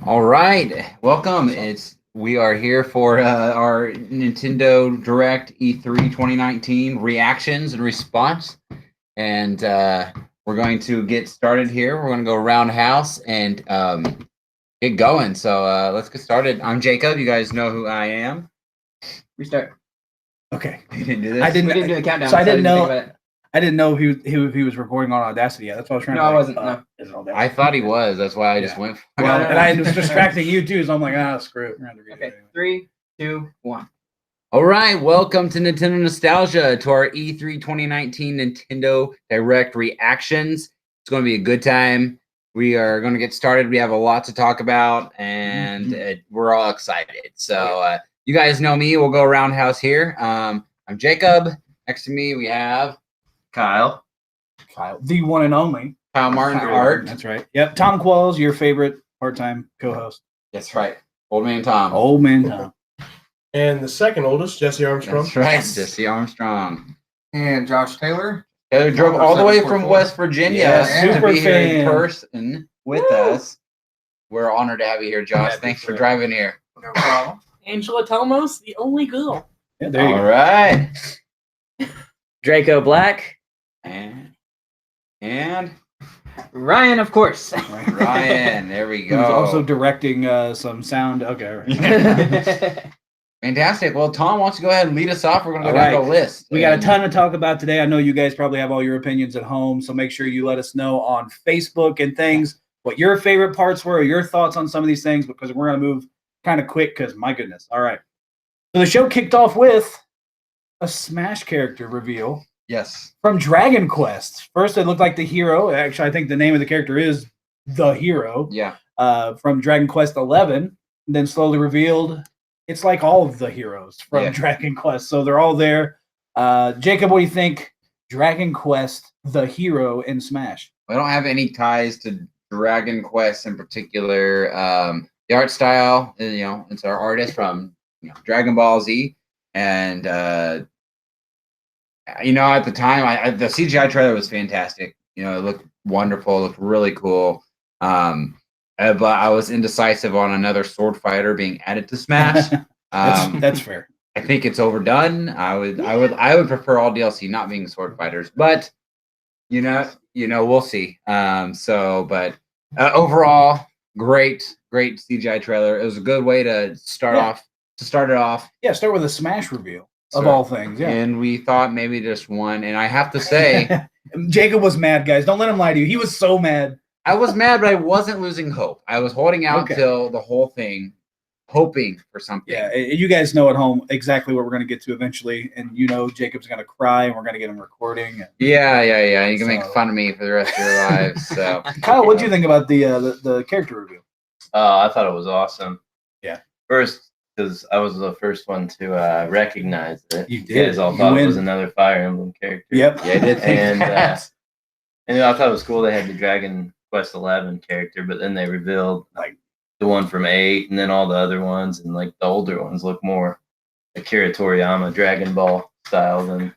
All right, welcome. We are here for our Nintendo Direct E3 2019 reactions and response, and we're going to get started here. We're going to go roundhouse and get going. So let's get started. I'm Jacob. You guys know who I am. Restart. Okay. You didn't do this. We didn't do the countdown. So I didn't know. think about it. I didn't know if he was recording on Audacity yet. That's what I was trying No, to. I wasn't. No. Is it Audacity? I thought he was. That's why I just Yeah. went. Well, No. and I was distracting you too, so I'm like, screw it. We're gonna read it Okay, anyway. 3, 2, 1. All right, welcome to Nintendo Nostalgia, to our E3 2019 Nintendo Direct reactions. It's going to be a good time. We are going to get started. We have a lot to talk about, and we're all excited. So you guys know me. We'll go roundhouse here. I'm Jacob. Next to me, we have Kyle. The one and only Kyle Martin. Kyle Art. That's right. Yep. Tom Qualls, your favorite part-time co-host. That's right. Old Man Tom. Old man Tom. And the second oldest, Jesse Armstrong. That's right. Jesse Armstrong. And Josh Taylor. Taylor drove all the way from West Virginia Yeah, to super be here in fan. person with us. We're honored to have you here, Josh. Thanks for driving here. No problem. Angela Tomos, the only girl. Yeah, there you All go. right. Draco Black. And Ryan, of course. Ryan. There we Who's go. also directing some sound. Okay. All right. Fantastic. Well, Tom, why don't you go ahead and lead us off? We're going to go All down right. the list. We got a ton to talk about today. I know you guys probably have all your opinions at home, so make sure you let us know on Facebook and things what your favorite parts were, or your thoughts on some of these things, because we're going to move kind of quick because, my goodness. All right. So the show kicked off with a Smash character reveal Yes. from Dragon Quest. First, it looked like the hero. Actually, I think the name of the character is the hero Yeah. from Dragon Quest 11. Then slowly revealed it's like all of the heroes from Yeah. Dragon Quest. So they're all there. Jacob, what do you think? Dragon Quest, the hero in Smash. I don't have any ties to Dragon Quest in particular. The art style, it's our artist from Dragon Ball Z. And, at the time, the CGI trailer was fantastic. It looked wonderful, looked really cool. But I was indecisive on another sword fighter being added to Smash. That's fair. I think it's overdone. I would prefer all DLC not being sword fighters, but we'll see. But overall, great CGI trailer. It was a good way to start it off. Yeah, start with a Smash reveal of So- all things. Yeah. And we thought maybe just one. And I have to say, Jacob was mad, guys. Don't let him lie to you. He was so mad. I was mad, but I wasn't losing hope. I was holding out Okay. till the whole thing, hoping for something. Yeah, you guys know at home exactly what we're going to get to eventually. And Jacob's going to cry and we're going to get him recording. Yeah. You can make So- fun of me for the rest of your lives. So Kyle, what do you think about the character reveal? I thought it was awesome. Yeah. First, because I was the first one to recognize it. You You did. guys all You thought win. it was another Fire Emblem character. Yep. yeah, I did think And, that. And I thought it was cool they had the Dragon Quest 11 character, but then they revealed like the one from 8 and then all the other ones, and like the older ones look more Akira Toriyama Dragon Ball style than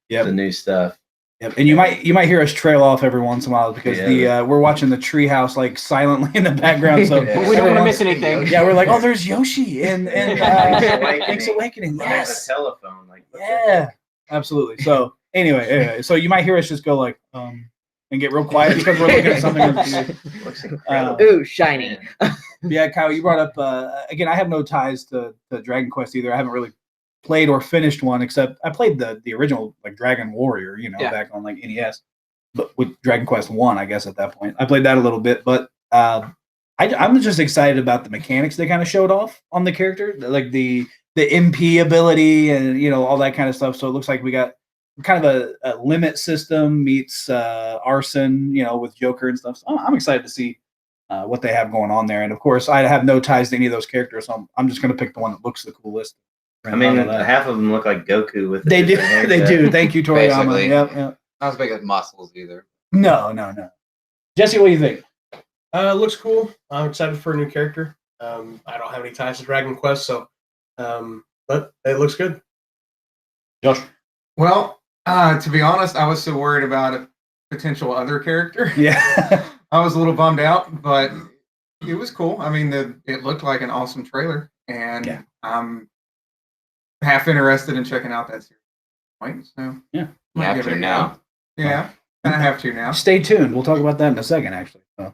Yep. the new stuff. Yep. And you might hear us trail off every once in a while because we're watching the treehouse like silently in the background. So Yeah. We don't want to everyone's- miss anything. Yeah, we're like, oh, there's Yoshi and Link's Awakening. When there's Yes. a telephone, like what the Yeah. Absolutely. So anyway, so you might hear us just go like and get real quiet because we're looking at something on the TV. heck? Looks incredible. Ooh, shiny. Yeah, Kyle, you brought up again. I have no ties to Dragon Quest either. I haven't really played or finished one, except I played the original like Dragon Warrior, Yeah. back on like NES, but with Dragon Quest 1, I guess at that point I played that a little bit. But I'm just excited about the mechanics they kind of showed off on the character, like the MP ability and all that kind of stuff. So it looks like we got kind of a limit system meets arson, with Joker and stuff. So I'm excited to see what they have going on there. And of course, I have no ties to any of those characters, so I'm just going to pick the one that looks the coolest. I mean, Out of that. half of them look like Goku with. a They do. different They haircut. do. Thank you, Toriyama. Basically. Yep. Not as big as muscles either. No. Jesse, what do you think? Looks cool. I'm excited for a new character. I don't have any ties to Dragon Quest, so but it looks good. Josh. Well, to be honest, I was so worried about a potential other character. Yeah. I was a little bummed out, but It was cool. I mean, it looked like an awesome trailer, and Yeah. I'm half interested in checking out that series. Point, so Yeah. You might have give it to a now. go. Yeah, kind of have to now. Stay tuned. We'll talk about that in a second, actually. So,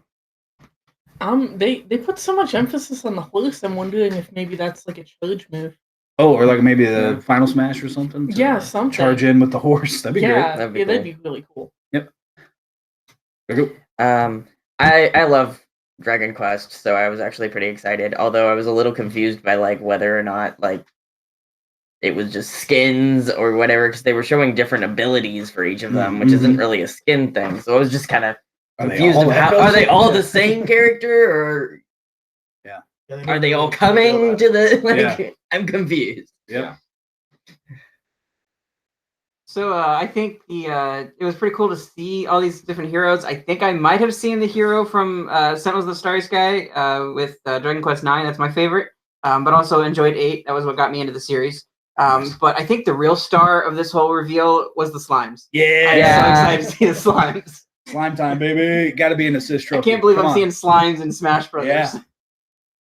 They put so much emphasis on the horse. I'm wondering if maybe that's like a charge move. or like maybe the Yeah. final smash or something. to Yeah, something. Charge in with the horse. That'd be yeah, That'd be yeah, that'd cool. be really cool. great. There you go. I love Dragon Quest, so I was actually pretty excited. Although I was a little confused by like whether or not like it was just skins or whatever, because they were showing different abilities for each of them, which isn't really a skin thing. So I was just kind of Are they confused. all Of how, echoes? are they all the same character, or are they all coming to the? Like, I'm confused. Yep. So I think it was pretty cool to see all these different heroes. I think I might have seen the hero from Sentinels of the Starry Sky with Dragon Quest IX. That's my favorite. But also enjoyed 8. That was what got me into the series. But I think the real star of this whole reveal was the slimes. Yeah. I'm so excited to see the slimes. Slime time, baby. Got to be an assist I trophy. can't believe Come I'm on. seeing slimes in Smash Brothers. Yeah.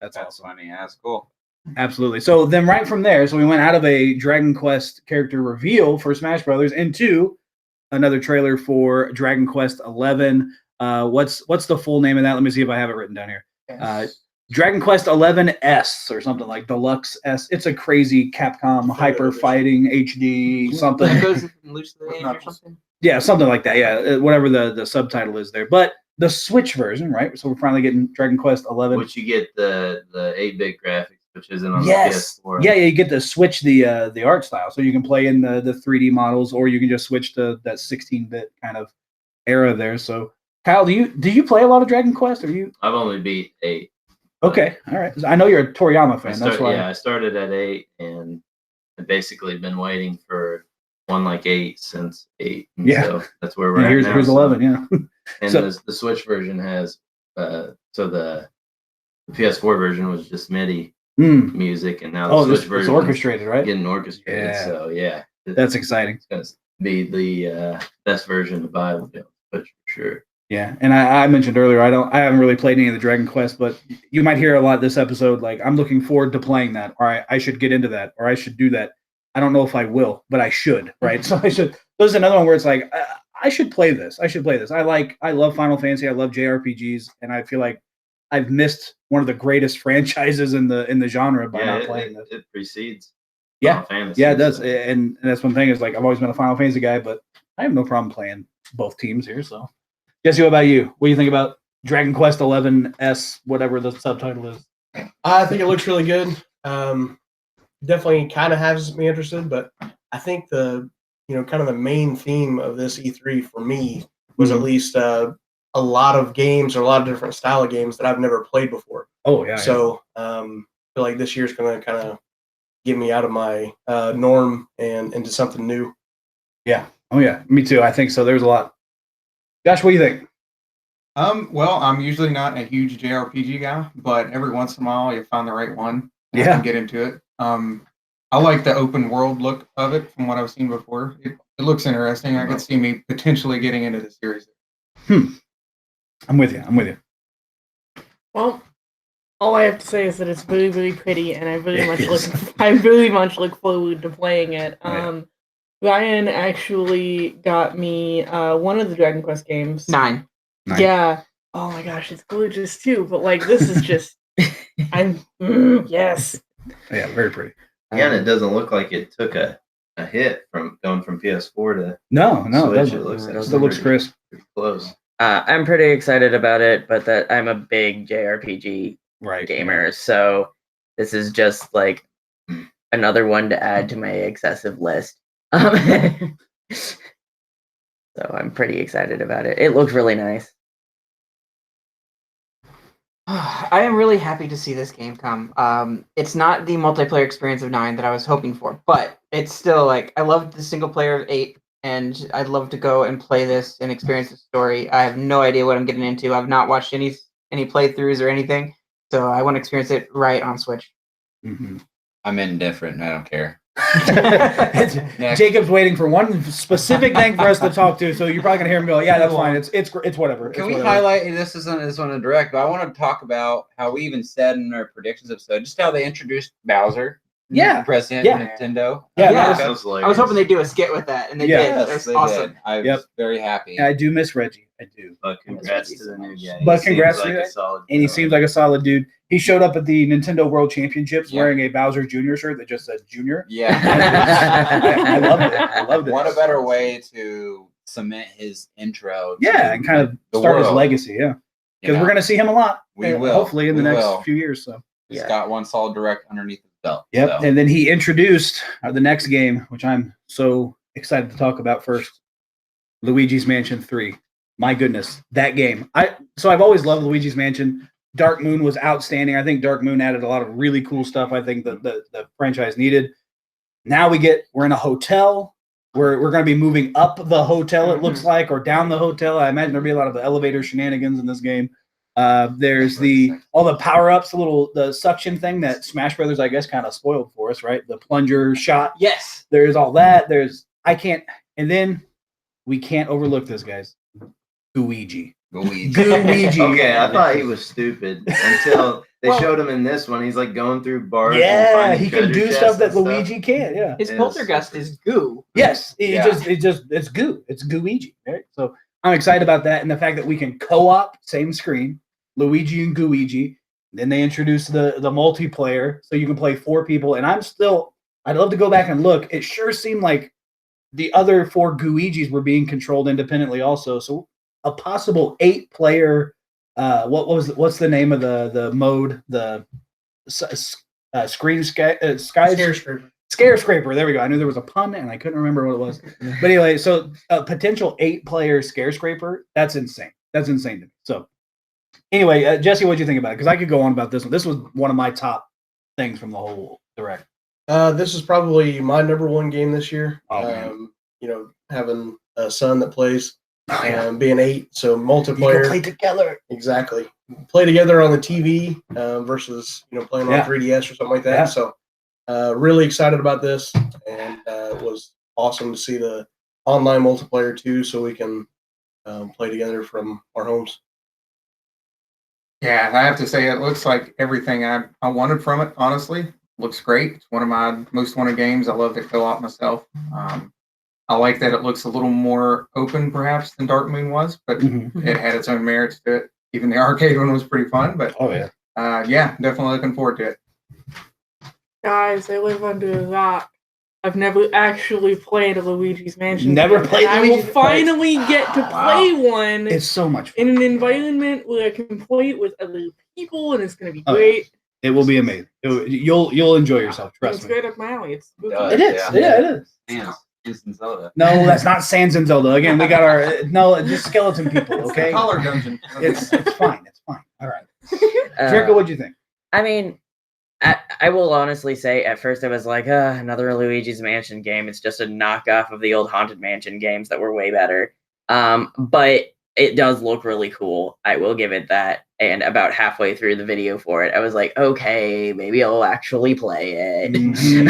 That's That's awesome. funny. Yeah, that's cool. Absolutely. So then right from there, so we went out of a Dragon Quest character reveal for Smash Brothers into another trailer for Dragon Quest 11. What's the full name of that? Let me see if I have it written down here. Dragon Quest 11 S or something like Deluxe S. It's a crazy Capcom hyper fighting HD something. That goes loose to the edge or something. Yeah, something like that. Yeah, whatever the subtitle is there. But the Switch version, right? So we're finally getting Dragon Quest 11. Which you get the 8-bit graphics, which isn't on Yes. the PS4. Yeah, you get to switch the art style, so you can play in the 3D models, or you can just switch to that 16-bit kind of era there. So, Kyle, do you play a lot of Dragon Quest? Are you I've only beat 8. okay? All right, I know you're a Toriyama fan. That's why. I started at 8, and I've basically been waiting for one like 8 since 8. And Yeah. so that's where we're Yeah, at here's now. 11. Yeah. And So- the Switch version has so the PS4 version was just MIDI Mm. music, and now the Oh, Switch it's version orchestrated, right? getting orchestrated. Yeah. So yeah, That's exciting. it's gonna be the best version to buy with the Switch for sure. Yeah, and I mentioned earlier I haven't really played any of the Dragon Quest, but you might hear a lot this episode like I'm looking forward to playing that, or I should get into that, or I should do that. I don't know if I will, but I should, right? So I should. There's another one where it's like I should play this. I should play this. I love Final Fantasy. I love JRPGs, and I feel like I've missed one of the greatest franchises in the genre by not playing this. it precedes. Yeah. Final Fantasy, Yeah, it does, so- and that's one thing is like I've always been a Final Fantasy guy, but I have no problem playing both teams here. So, Jesse, what about you? What do you think about Dragon Quest 11 S, whatever the subtitle is? I think it looks really good. Definitely kind of has me interested, but I think the kind of the main theme of this E3 for me was at least a lot of games or a lot of different style of games that I've never played before. Oh yeah. So I feel like this year's going to kind of get me out of my norm and into something new. yeah. Oh yeah. Me too. I think so. There's a lot. Josh, what do you think? Well, I'm usually not a huge JRPG guy, but every once in a while you find the right one. And I Yeah. can get into it. I like the open world look of it from what I've seen before. It looks interesting. I could see me potentially getting into the series. I'm with you. Well, all I have to say is that it's really, really pretty, and I really It much is. look forward to playing it. Yeah. Ryan actually got me one of the Dragon Quest games. 9. Nice. Yeah. Oh my gosh, it's gorgeous too. But like, this is just, yes. Yeah, very pretty. Yeah, and it doesn't look like it took a hit from going from PS4 to No, it Switch. doesn't. It looks It like Still looks crisp. pretty close. I'm pretty excited about it, but that I'm a big JRPG Right. gamer, so this is just like another one to add to my excessive list. So I'm pretty excited about it. It looks really nice. I am really happy to see this game come. It's not the multiplayer experience of 9 that I was hoping for, but it's still like I loved the single player of 8, and I'd love to go and play this and experience the story. I have no idea what I'm getting into. I've not watched any playthroughs or anything, so I want to experience it right on Switch. Mm-hmm. I'm indifferent. I don't care. Next. Jacob's waiting for one specific thing for us to talk to, so you're probably gonna hear him go, "Yeah, that's fine. It's whatever." Can It's we whatever." highlight this isn't this one a direct, but I want to talk about how we even said in our predictions episode just how they introduced Bowser, Yeah. the president Yeah. of Nintendo. Yeah, Yeah. that That was- was I was hoping they'd do a skit with that, and they Yeah. did. Yes, That's they awesome. did. I Yep. was very happy. I do miss Reggie. I do. But congrats to the new guy. But He congrats seems to like the a solid And he guy. seems like a solid dude. He showed up at the Nintendo World Championships Yeah. wearing a Bowser Jr. shirt that just said Junior. Yeah. I loved it. I loved it. What a better way to cement his intro. Yeah, and kind of the start his world. legacy. Yeah, You because know, we're gonna see him a lot. We will. hopefully in the We next will. few years. So. He's Yeah. got one solid direct underneath his belt. Yep. So. And then he introduced the next game, which I'm so excited to talk about first. Luigi's Mansion 3. My goodness, that game. I've always loved Luigi's Mansion. Dark Moon was outstanding. I think Dark Moon added a lot of really cool stuff I think that the franchise needed. Now we're in a hotel. We're going to be moving up the hotel, it looks like, or down the hotel. I imagine there'll be a lot of the elevator shenanigans in this game. There's all the power-ups, the suction thing that Smash Brothers, I guess, kind of spoiled for us, right? The plunger shot. Yes. There's all that. And then we can't overlook this, guys. Luigi. Luigi. Luigi. Okay, I thought he was stupid until they Well- showed him in this one. He's like going through bars. and Yeah, finding he can treasure do chests stuff that and Luigi can't. Yeah. His Yes. poltergeist is goo. Yes. Yeah. It's goo. It's Gooigi, right? So I'm excited about that and the fact that we can co-op same screen, Luigi and Gooigi. Then they introduced the multiplayer, so you can play 4 people. And I'd love to go back and look. It sure seemed like the other 4 Gooigis were being controlled independently also. So a possible 8-player. What's the name of the mode? The screen sky Scarecrow. Scare Scraper. There we go. I knew there was a pun and I couldn't remember what it was. But anyway, so a potential 8-player Scare Scraper. That's insane. That's insane to me. So anyway, Jesse, what do you think about it? Because I could go on about this one. This was one of my top things from the whole direct. This is probably my number one game this year. Oh, man. Having a son that plays, Oh, being 8, so You multiplayer. can play together. Exactly. Play together on the TV versus playing on Yeah. 3DS or something like that. Yeah. So really excited about this, and it was awesome to see the online multiplayer too, so we can play together from our homes. Yeah, I have to say it looks like everything I wanted from it. Honestly, looks great. It's one of my most wanted games. I love to co-op myself. I like that it looks a little more open, perhaps, than Dark Moon was, but Mhm. it had its own merits to it. Even the arcade one was pretty fun, but Oh yeah. yeah, definitely looking forward to it. Guys, I live under a rock. I've never actually played a Luigi's Mansion. Never game, played and I will Luigi's- finally get to play one It's so much fun. in an environment where I can play it with other people, and it's going to be Oh, yeah. great. It will be amazing. You'll enjoy yourself. And Trust it's me. right up my alley. It's Yeah. It is. Yeah. Yeah, it is. Sans Instant Zelda. No, that's not Sans and Zelda. Again, we got our just skeleton people. Okay, Color Dungeon. it's fine. It's fine. All right, Uh, Draco, what'd you think? I mean, I will honestly say at first I was like, another Luigi's Mansion game. It's just a knockoff of the old Haunted Mansion games that were way better. But it does look really cool. I will give it that. And about halfway through the video for it, I was like, okay, maybe I'll actually play it. Mhm.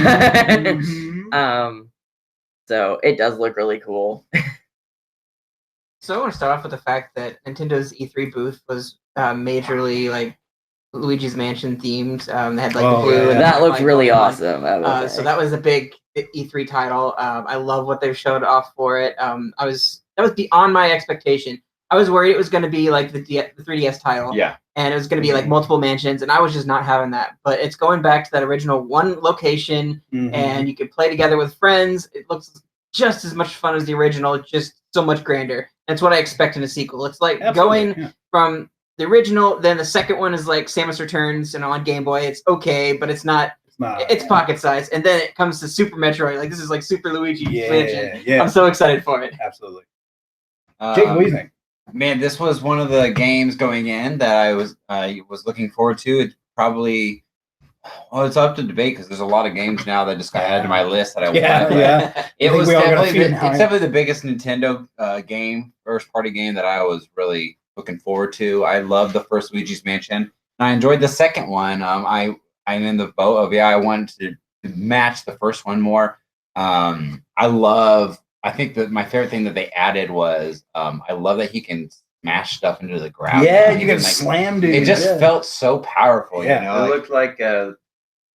So it does look really cool. So I want to start off with the fact that Nintendo's E3 booth was majorly like Luigi's Mansion themed. They had like Oh, the blue. yeah. And That the looks white really going on. awesome. I will So say. that was a big E3 title. I love what they showed off for it. That was beyond my expectation. I was worried it was going to be like the 3DS title, Yeah. and it was going to be like multiple mansions, and I was just not having that. But it's going back to that original one location, Mhm. and you can play together with friends. It looks just as much fun as the original, just so much grander. That's what I expect in a sequel. It's like Absolutely, going yeah. from the original, then the second one is like Samus Returns, and on Game Boy, it's okay, but it's not. It's not. It's pocket size, and then it comes to Super Metroid. Like this is like Super Luigi Mansion. Yeah, yeah, I'm so excited for it. absolutely. Jake, what do you think? Man, this was one of the games going in that I was looking forward to. It probably, well, it's up to debate because there's a lot of games now that just got added to my list that I Yeah, want. yeah. It I think was we all got a definitely few the, now, it's yeah. definitely the biggest Nintendo game, first party game that I was really looking forward to. I loved the first Luigi's Mansion, and I enjoyed the second one. I'm in the boat of I wanted to match the first one more. I think that my favorite thing that they added was I love that he can smash stuff into the ground. Yeah, He you can like, slam dude. it just yeah. felt so powerful. Yeah. You It know, like, looked like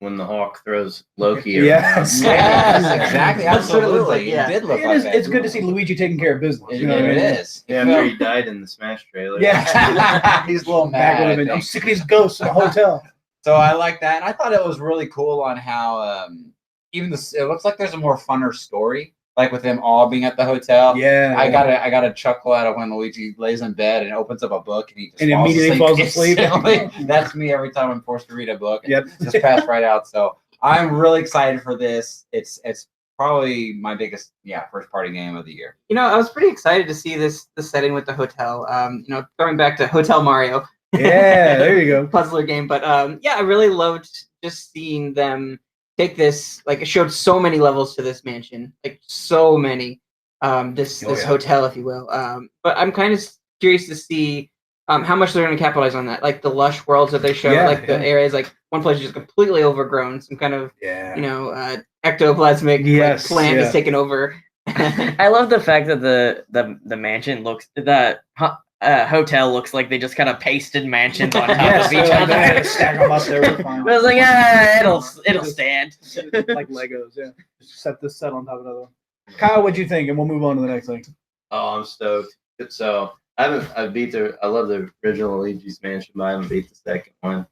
when the Hawk throws Loki. Yes. around. yes, exactly. That's what it looked like, Absolutely. yeah. It did look It like is, that. it's good to see Luigi taking care of business. It, You know what I it mean? is. Yeah, It after felt- he died in the Smash trailer. Yeah. He's a little Back mad. with I him and, I'm think. sick of these ghosts in the hotel. So I like that, and I thought it was really cool on how even this. It looks like there's a more funner story, like with them all being at the hotel. Yeah. I got a chuckle out of when Luigi lays in bed and opens up a book and he just And immediately falls asleep. instantly. That's me every time I'm forced to read a book. Yep. Just pass right out. So I'm really excited for this. It's probably my biggest first party game of the year. You know, I was pretty excited to see this setting with the hotel. You know, going back to Hotel Mario. Yeah, there you go. Puzzler game, but I really loved just seeing them take this. Like, it showed so many levels to this mansion, like so many. This Oh, yeah. hotel, if you will. But I'm kind of curious to see how much they're going to capitalize on that, like the lush worlds that they show, Yeah, like the yeah. areas, like one place is just completely overgrown, some kind of Yeah. ectoplasmic like, Yes, plant yeah. is taken over. I love the fact that the mansion looks hotel looks like they just kind of pasted mansions on top Yes, of each they're like, "I had to other. stack them up there. We're fine." I was like, it'll stand. Like Legos, yeah. Just set this set on top of another one. Kyle, what'd you think? And we'll move on to the next thing. Oh, I'm stoked. So I love the original Luigi's Mansion, but I haven't beat the second one.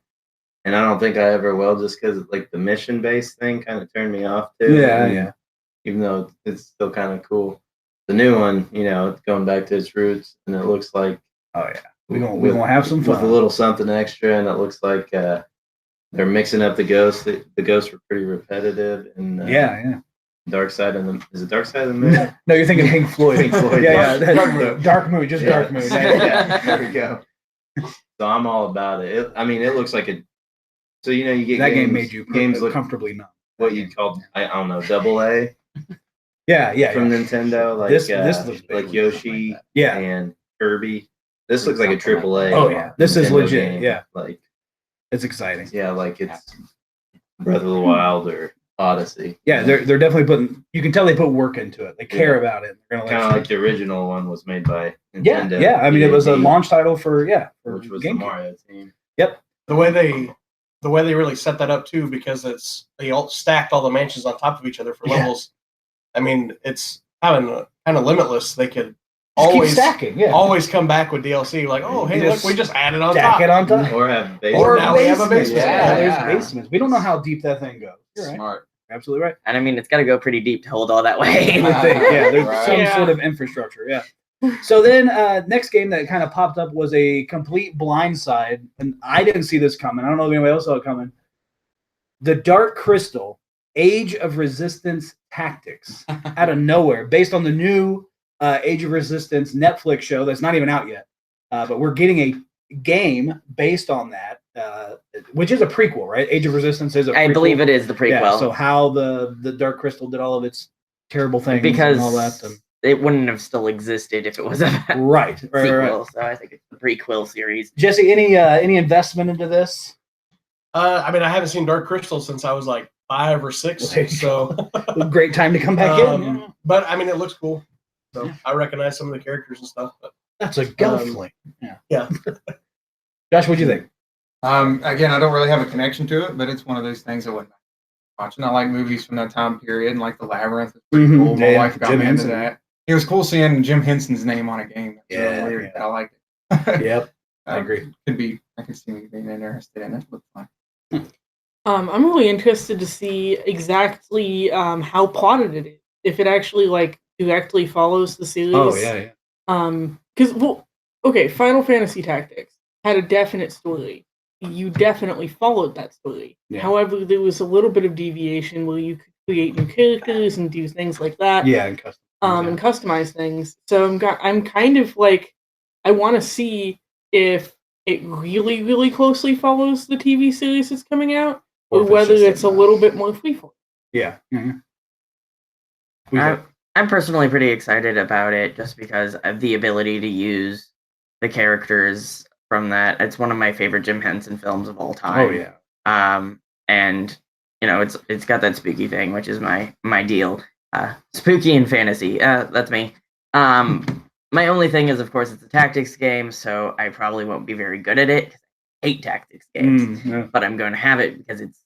And I don't think I ever will, just because like the mission based thing kind of turned me off too. Yeah. Even though it's still kind of cool. The new one, it's going back to its roots, and it looks like Oh yeah. We're gonna have some fun. with a little something extra, and it looks like they're mixing up the ghosts. The ghosts were pretty repetitive, and yeah. Dark Side of the is it Dark Side of the Moon? No, you're thinking Pink Floyd. Pink Floyd. Yeah. Dark Moon. Dark Moon, just Dark Moon. Yeah, there we go. So I'm all about it. It looks like a. So you get That games, game made you games look comfortably numb. what you call I don't know AA Yeah. from Nintendo, like This looks big. like Yoshi Yeah. and Kirby. This looks like a AAA. Oh, yeah. This is Nintendo legit, game. yeah. Like It's exciting. like it's Breath of the Wild or Odyssey. Yeah, they're definitely putting. You can tell they put work into it. They care about it. They're gonna Kind of let like the original one was made by you. Nintendo. Yeah. I mean, it was a EAD, launch title for which was GameCube. the Mario team. The way they really set that up too, because they all stacked all the mansions on top of each other for Yeah. levels. I mean, it's kind of limitless. They could Just keep always stacking. Yeah. always come back with DLC. Like, oh, hey, Just look, we just added on stack top. it on top. Or have Or basement. now we have a basements. basement. Yeah, there's Yeah. basements. We don't know how deep that thing goes. You're right. Smart. Absolutely right. And I mean, it's got to go pretty deep to hold all that weight. You would think, yeah, there's Right. some Yeah. sort of infrastructure. Yeah. So then, next game that kind of popped up was a complete blindside, and I didn't see this coming. I don't know if anybody else saw it coming. The Dark Crystal: Age of Resistance Tactics, out of nowhere, based on the new Age of Resistance Netflix show that's not even out yet. But we're getting a game based on that, which is a prequel, right? Age of Resistance is a prequel. I believe it is the prequel. Yeah, so how the Dark Crystal did all of its terrible things because and all that. And, it wouldn't have still existed if it was a right. sequel. So I think it's the prequel series. Jesse, any investment into this? I mean, I haven't seen Dark Crystal since I was like 5 or 6. There you So, Great time to come back in. but I mean, it looks cool. So I recognize some of the characters and stuff. But That's a gelfling. yeah. Josh, what'd you think? Again, I don't really have a connection to it, but it's one of those things I wouldn't watch. And I like movies from that time period, and like The Labyrinth is pretty Mhm. cool. My Yeah, wife got Jim me Henson. into that. It was cool seeing Jim Henson's name on a game. It's really Yeah, weird. yeah. But I liked it. Yep, I agree. I could see me being interested in it. Looks fun. I'm really interested to see exactly how plotted it is. If it actually like directly follows the series. Oh yeah. Because okay, Final Fantasy Tactics had a definite story. You definitely followed that story. Yeah. However, there was a little bit of deviation where you could create new characters and do things like that. Yeah, and custom. And customize things. So I'm kind of like, I want to see if it really, really closely follows the TV series that's coming out, Or or if it's whether just it's a little bit more freeform. Yeah. Mhm. I'm personally pretty excited about it just because of the ability to use the characters from that. It's one of my favorite Jim Henson films of all time. Oh yeah. And it's got that spooky thing, which is my deal. Spooky and fantasy. That's me. My only thing is, of course, it's a tactics game, so I probably won't be very good at it. 'Cause I hate tactics games, Yeah. but I'm going to have it because it's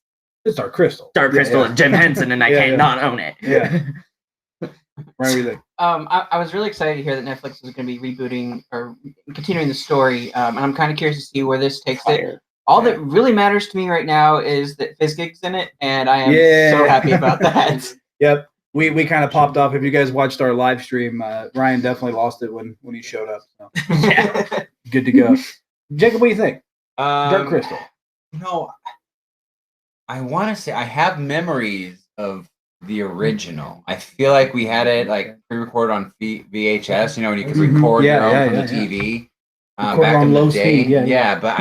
It's Dark Crystal. Dark Crystal and Jim Henson, and I Yeah, can't yeah. not own it. Yeah. Right, what do you think? I was really excited to hear that Netflix is going to be rebooting or continuing the story, and I'm kind of curious to see where this takes it. Fire. All that really matters to me right now is that Fizzgig's in it, and I am Yeah. so happy about that. Yep. We kind of popped off. If you guys watched our live stream, Ryan definitely lost it when he showed up. So good to go. Jacob, what do you think? Dark Crystal. No, I want to say I have memories of the original. I feel like we had it like pre-recorded on VHS. You know, when you could record Yeah, your own yeah, from yeah, the TV Record back on in low the day. speed, yeah. But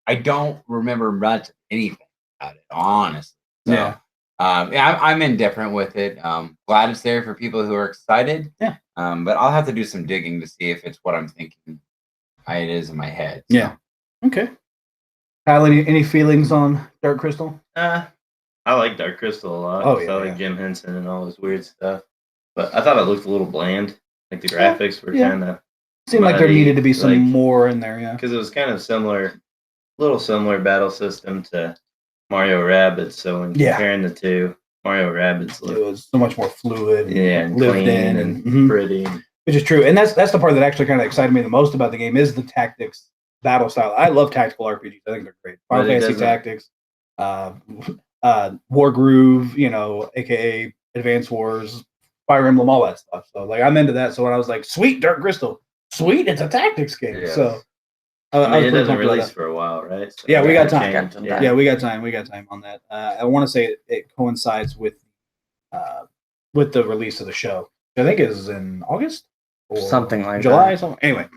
I don't remember much anything about it, honestly. So, Yeah. I'm indifferent with it. Glad it's there for people who are excited. Yeah. But I'll have to do some digging to see if it's what I'm thinking it is in my head. So. Yeah. Okay. Kyle, any feelings on Dark Crystal? I like Dark Crystal a lot. Oh, 'cause yeah, I like yeah. Jim Henson and all his weird stuff. But I thought it looked a little bland. Like the graphics were Yeah. kind of, Seemed like there muddy, needed to be some like- more in there. Yeah. because it was kind of little similar battle system to Mario Rabbids. So when Yeah. comparing the two, Mario Rabbids It look was so much more fluid. and lived clean in and mhm. pretty. Which is true, and that's the part that actually kind of excited me the most about the game is the tactics battle style. I love tactical RPGs. I think they're great. Final But it Fantasy doesn't- Tactics, War Groove, aka Advance Wars, Fire Emblem, all that stuff. So like I'm into that. So when I was like, sweet Dark Crystal, sweet, it's a tactics game. Yeah. So I was mean, it pretty doesn't pumped about release that. for a while, right? So Yeah, we got it time. changed, Got some yeah. time. Yeah, we got time on that. I want to say it coincides with the release of the show. I think it is in August or Something like July. that. Something. Anyway,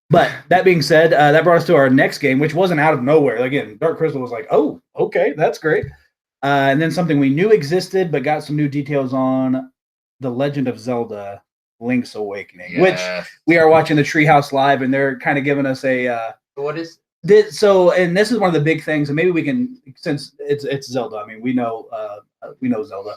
but that being said, that brought us to our next game, which wasn't out of nowhere. Again, Dark Crystal was like, oh, okay, that's great. And then something we knew existed, but got some new details on: The Legend of Zelda: Link's Awakening, which Yes. we are watching the Treehouse live, and they're kind of giving us a. What is And this is one of the big things, and maybe we can, since it's Zelda. I mean, we know Zelda,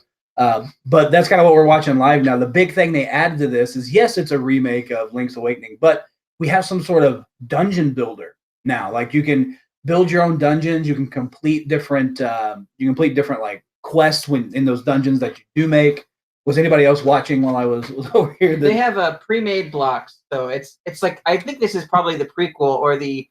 but that's kind of what we're watching live now. The big thing they added to this is, yes, it's a remake of Link's Awakening, but we have some sort of dungeon builder now. Like you can build your own dungeons. You can complete different like quests in those dungeons that you do make. Was anybody else watching while I was over here? They have pre-made blocks, so it's like I think this is probably the prequel or the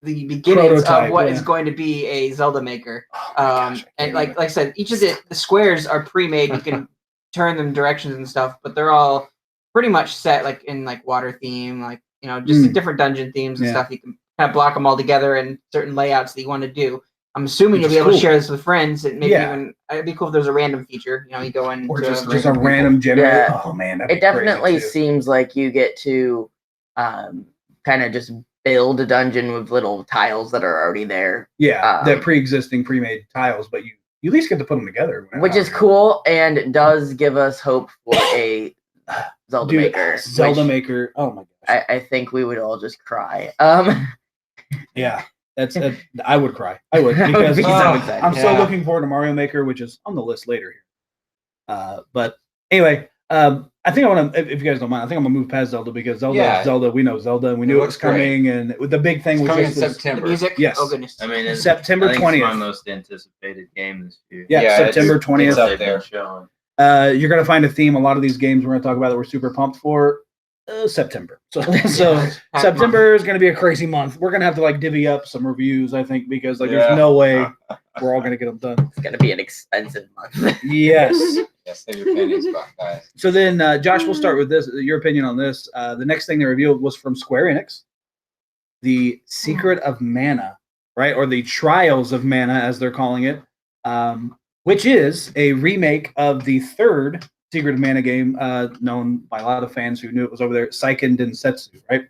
beginnings Prototype, of what is yeah. going to be a Zelda Maker. Oh my gosh, I can't And even- like I said, each of the squares are pre-made. You can turn them directions and stuff, but they're all pretty much set like in like water theme, like just different dungeon themes and Yeah. stuff. You can kind of block them all together in certain layouts that you want to do. I'm assuming Which you'll be is able cool. to share this with friends. And maybe Yeah. even it'd be cool if there's a random feature. You go in Or to just just a random generator. Yeah. Oh man, that'd It be crazy, definitely too. seems like you get to kind of just build a dungeon with little tiles that are already there, Yeah, Um, they're pre-existing, pre-made tiles, but you at least get to put them together. which is cool and does give us hope for a Zelda Dude, Maker. Zelda which Maker. Oh my gosh. I think we would all just cry. Yeah, that's. I would cry. I would I would because be so Oh, excited. I'm so Yeah. looking forward to Mario Maker, which is on the list later here. But anyway, I think I want to. If you guys don't mind, I think I'm gonna move past Zelda because Zelda, Yeah. Zelda. We know Zelda, and we It knew it was looks great. coming, and with the big thing It's was coming in just this- the September. music. Yes. Oh goodness. I mean, September I think it's 20th. my most anticipated game this year. Yeah, Yeah, September it's 20th. up They've been there. showing. You're gonna find a theme. A lot of these games we're gonna talk about that we're super pumped for. September. So Pac-Man. September is going to be a crazy month. We're going to have to like divvy up some reviews, I think, because like Yeah. there's no way we're all going to get them done. It's gonna be an expensive month. Yes. Yeah, save your pennies, guys. So then, Josh, we'll start with this. Your opinion on this. The next thing they revealed was from Square Enix, The Secret of Mana, right, or the Trials of Mana, as they're calling it, which is a remake of the third Secret of Mana game, known by a lot of fans who knew it was over there, Seiken Densetsu, right?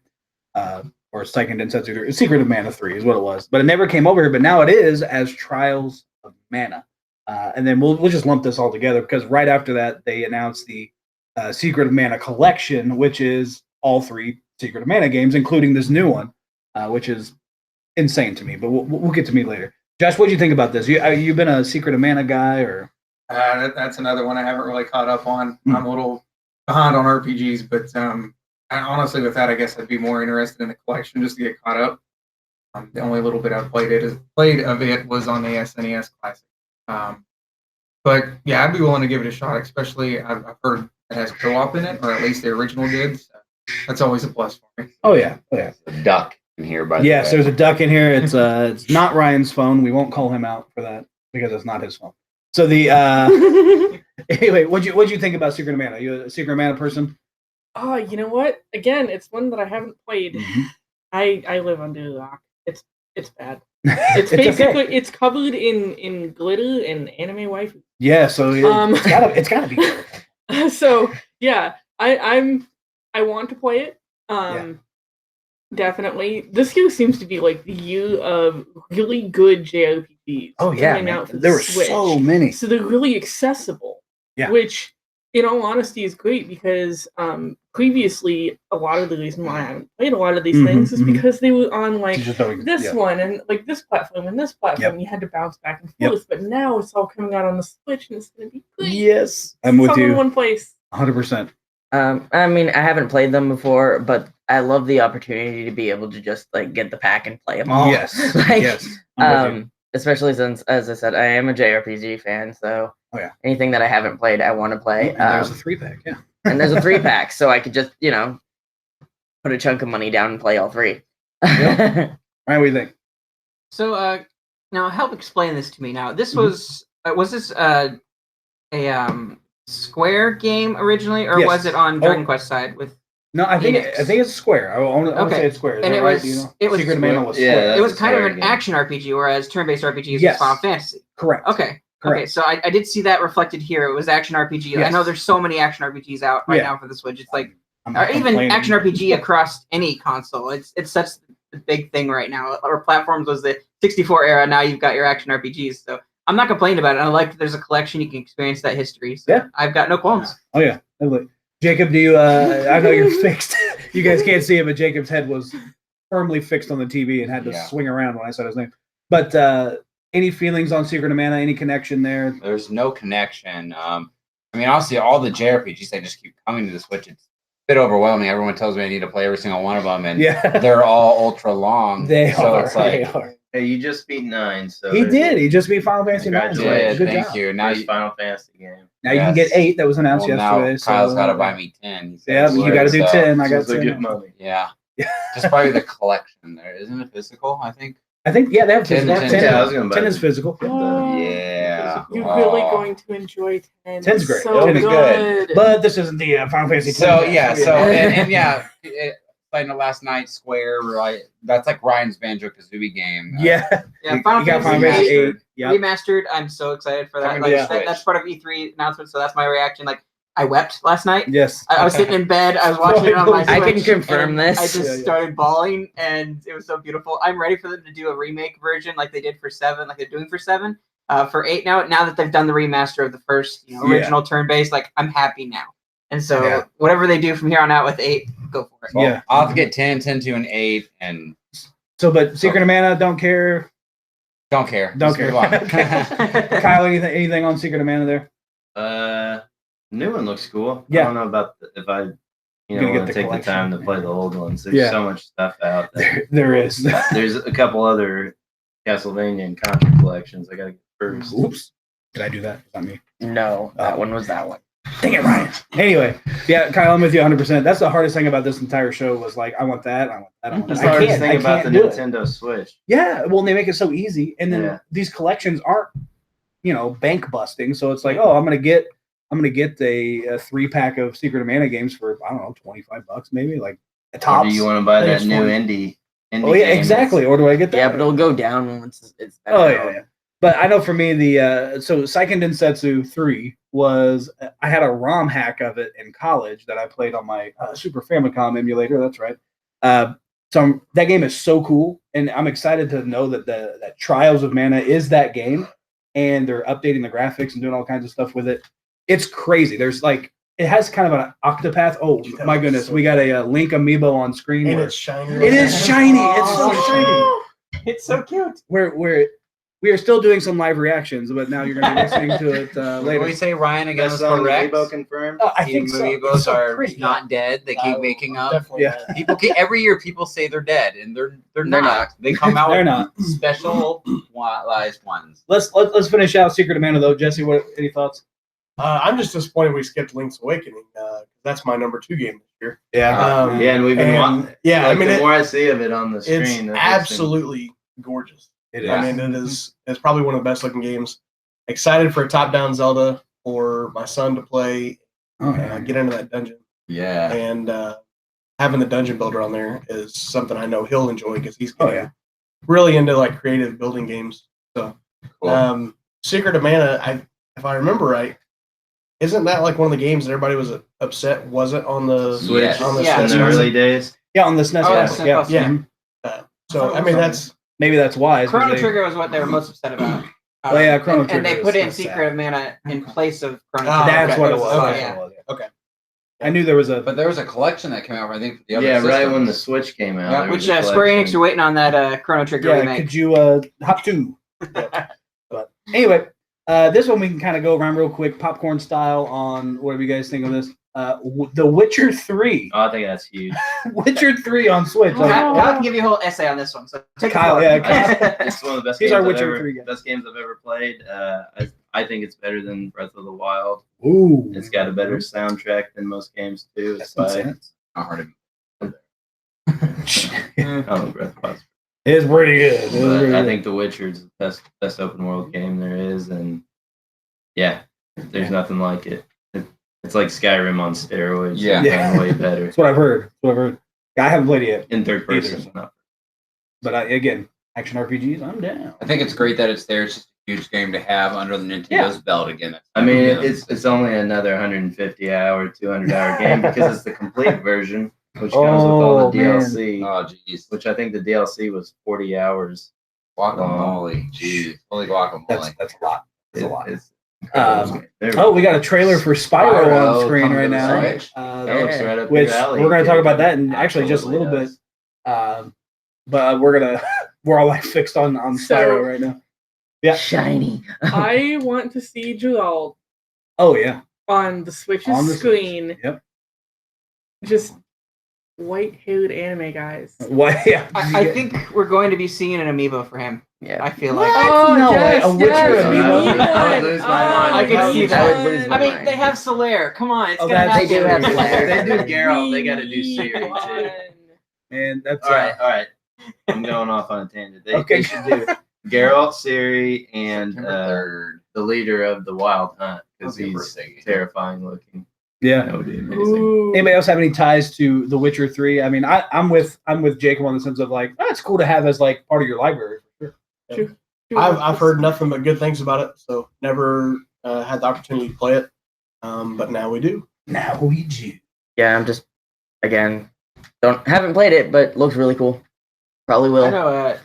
Or Seiken Densetsu, Secret of Mana 3 is what it was. But it never came over here, but now it is as Trials of Mana. And then we'll just lump this all together because right after that, they announced the Secret of Mana collection, which is all three Secret of Mana games, including this new one, which is insane to me, but we'll get to me later. Josh, what do you think about this? You been a Secret of Mana guy or? That's another one I haven't really caught up on. Hmm. I'm a little behind on RPGs, but I, honestly, with that, I guess I'd be more interested in the collection just to get caught up. The only little bit I've played of it was on the SNES Classic. But yeah, I'd be willing to give it a shot. Especially, I've heard it has co-op in it, or at least the original did. So that's always a plus for me. Oh yeah, oh yeah. A duck in here, by the Yes, way. there's a duck in here. It's not Ryan's phone. We won't call him out for that because it's not his phone. So the anyway, what'd you think about Secret of Mana? Are you a Secret of Mana person? Oh, you know what? Again, it's one that I haven't played. Mhm. I live under the rock. It's bad. It's basically it's covered in glitter and anime waifu. Yeah, so Um, it's gotta be good. So yeah, I want to play it. Yeah. Definitely. This year seems to be like the year of really good JRPGs. Oh yeah, coming man. out for the There were Switch. so many. So they're really accessible. Yeah. Which, in all honesty, is great because previously a lot of the reason why I haven't played a lot of these Mhm, things is mhm. because they were on like You just don't- this yeah. one and like this platform and this platform. You had to bounce back and Yep. forth. But now it's all coming out on the Switch and it's going to be great. Yes, I'm with It's all in you, one place. 100%. I mean, I haven't played them before, but I love the opportunity to be able to just like get the pack and play them all. Yes, Like, yes. I'm with you. especially since, as I said, I am a JRPG fan, so Oh, yeah. anything that I haven't played, I want to play. And there's a 3-pack. Yeah. and there's a 3-pack, so I could just, put a chunk of money down and play all 3. Ryan, what do you think? So, now help explain this to me. Now, this Mhm. was this a Square game originally, or Yes. was it on Oh. Dragon Quest side with? No, I think Enix. it's Square. I want to Okay. say it's Square. Is And that it right? was- Do you know? it was Secret of Mana was Yeah, Square. that's It was a kind of Square an game. action RPG, whereas turn-based RPGs Yes. was Final Fantasy. Correct. Okay. Okay, Correct. so I did see that reflected here. It was action RPG. I Yes. know there's so many action RPGs out right Yeah. now for the Switch. It's like, I'm or not even complaining. action RPG across any console. It's such a big thing right now. Our platforms was the 64 era. Now you've got your action RPGs. So I'm not complaining about it. I like that there's a collection you can experience that history. So Yeah. I've got no qualms. Oh yeah. Lovely. Jacob, do you? I know you're fixed. You guys can't see it, but Jacob's head was firmly fixed on the TV and had to Yeah. swing around when I said his name. But any feelings on Secret of Mana? Any connection there? There's no connection. I mean, honestly, all the JRPGs they just keep coming to the Switch. It's a bit overwhelming. Everyone tells me I need to play every single one of them, and Yeah, they're all ultra long. they so are. It's like, They are. Hey, you just beat 9, so He there's did. a- He just beat Final Fantasy IX. yeah, Congratulations. Good thank job. you. Now First you, Final Fantasy game. Now you can get Yes. 8. That was announced well, yesterday. now Kyle's so, got to buy me 10. He Yeah, says. you got to do So, 10. I got Seems like 10. good money. Yeah, just probably the collection there. Isn't it physical? I think. I think they have 10, 10. 10, Yeah, I was gonna buy 10 is it. physical. Yeah. You're Oh. really going to enjoy 10. 10's It's great. So 10 is good. But this isn't the Final Fantasy. So 10. yeah, so and yeah, playing it last night. Square, right? That's like Ryan's Banjo Kazooie game. yeah, Yeah, you Final got Final Fantasy Fantasy 8 8. Yeah, remastered. I'm so excited for that. Coming Like, to the Switch. that's part of E3 announcement. So that's my reaction. Like I wept last night. yes. I was sitting in bed. I was watching it on my I Switch. can confirm and this. I just Yeah, yeah. started bawling, and it was so beautiful. I'm ready for them to do a remake version, like they did for 7, like they're doing for 7. For 8 now that they've done the remaster of the first, Yeah. original turn-based, like I'm happy now. And so Yeah. whatever they do from here on out with 8, go for it. Well, Yeah. I'll have to get 10, 10 to an 8, and So, but Secret of Mana, don't care. don't care. Don't Just care. move on. Okay. Kyle, anything on Secret of Mana there? New one looks cool. Yeah. I don't know about if I, Gonna get want the to take the time to collection. play the old ones. There's Yeah. so much stuff out there. There is. There's a couple other Castlevania and Contra collections I gotta get first. Oops. Did I do that? Is that me? No, Oh. that one was that one. Dang it, Ryan. Anyway, yeah, Kyle, I'm with you 100%. That's the hardest thing about this entire show was like, I want that, I want that, I want That's that. the I hardest can't, thing I about the can't do it. Nintendo Switch. Yeah, well, they make it so easy, and then Yeah. these collections aren't, bank busting. So it's like, oh, I'm gonna get a 3-pack of Secret of Mana games for I don't know, $25 maybe, like a Or tops. do you want to buy I think that it's new 40. indie? Oh yeah, game exactly. Or do I get that? Yeah, but it'll go down once it's better Oh known. yeah. But I know for me so Seiken Densetsu 3 was I had a ROM hack of it in college that I played on my Super Famicom emulator. That's right. That game is so cool, and I'm excited to know that Trials of Mana is that game, and they're updating the graphics and doing all kinds of stuff with it. It's crazy. There's like it has kind of an Octopath. Oh my goodness, we got a Link amiibo on screen. And where- it's shiny. it is shiny. It's so shiny. It's so cute. Where we are still doing some live reactions, but now you're going to be listening to it When later. we say Ryan again was Best song correct. Amiibo confirmed. I think so. Amiibos It's so are pretty. not dead. They keep making up. Definitely. Yeah. People keep, every year people say they're dead, and they're not. not. They come out They're with not. specialized ones. Let's finish out Secret of Mana though. Jesse, what any thoughts? I'm just disappointed we skipped Link's Awakening. That's my number 2 game this year. Yeah. Yeah, and we've been And, watching. yeah, Like, I mean, the it- more I see of it on the it's screen, that makes me- absolutely gorgeous. It is. I mean, it's probably one of the best looking games. Excited for a top-down Zelda for my son to play, get into that dungeon, Yeah. and having the dungeon builder on there is something I know he'll enjoy because he's getting really into like creative building games. So, Cool. Secret of Mana, if I remember right, isn't that like one of the games that everybody was upset wasn't on the Switch Yes. on the Yeah. in SNES? the early days. Yeah, on the SNES. Oh, yeah. SNES Yeah. Plus, yeah. Mhm. So I mean that's Maybe that's wise. Chrono because they- Trigger was what they were most upset about. Oh, yeah, Chrono and they Trigger put is in so Secret sad. of Mana in place of Chrono Ah, Trigger. That's okay. what it was. So, Okay. yeah. Okay. I knew there was a. But there was a collection that came out, I think, for the other Yeah, right when the systems. Switch came out. Yeah, there Which was a Square Enix collection. are waiting on that Chrono Trigger Yeah, remake. could you hop to? But anyway, this one we can kind of go around real quick, popcorn style. On whatever you guys think of this. The Witcher 3. Oh, I think that's huge. Witcher 3 on Switch. Kyle can give you a whole essay on this one. So take the Kyle, floor. yeah, It's one of the best He's games our I've Witcher ever, 3 guy. best games I've ever played. I think it's better than Breath of the Wild. Ooh, It's got a better soundtrack than most games too. That's It's by, intense. Not hard to oh, Breath of the Wild. It's pretty good. It's But pretty I good. think The Witcher is the best open world game there is, and yeah, there's nothing like it. It's like Skyrim on steroids. Yeah. and way better That's what I've heard. That's what I've heard. I haven't played it yet, in third Either. person. No. but again, action RPGs, I'm down. I think it's great that it's there. It's just a huge game to have under the Nintendo's belt again. I mean, Yeah. it's only another 150 hour, 200 hour game because it's the complete version, which comes with all the man. DLC. Oh, jeez. Which I think the DLC was 40 hours. Guacamole. Jeez. Holy guacamole. That's a lot. That's a lot. It's Oh, we got a trailer for Spyro on Spyro screen coming right to the now. Switch. that looks right up Which your alley. we're going to talk kid. about that in actually just a little bit. Absolutely But we're all like fixed on So- Spyro right now. Yeah. Shiny. I want to see Gerald Oh yeah. on the Switch's On the Switch. screen. Yep. Just white-haired anime guys. Why? Yeah. I think we're going to be seeing an amiibo for him. Yeah. I feel like. Oh, No way, yes, a Witcher yes, amiibo? we need I would one. lose my mind. I could see that. I would lose my I mean, mind. they have Solaire. Come on, it's Oh, gonna that's- happen. They do have If Solaire. they do Geralt, they We got to do need Siri too. one. Man, that's All right. I'm going off on a tangent. They, Okay. they should do Geralt, Siri, and September 3rd. the leader of the Wild Hunt because Okay, he's birthday. terrifying looking. Yeah. That would be amazing. Ooh. Anybody else have any ties to The Witcher 3? I mean, I'm with Jacob on the sense of like, oh, it's cool to have as like part of your library. For sure. I've heard nothing but good things about it, so never had the opportunity to play it, but now we do. Now we do. Yeah, I'm just again haven't played it, but looks really cool. Probably I will. know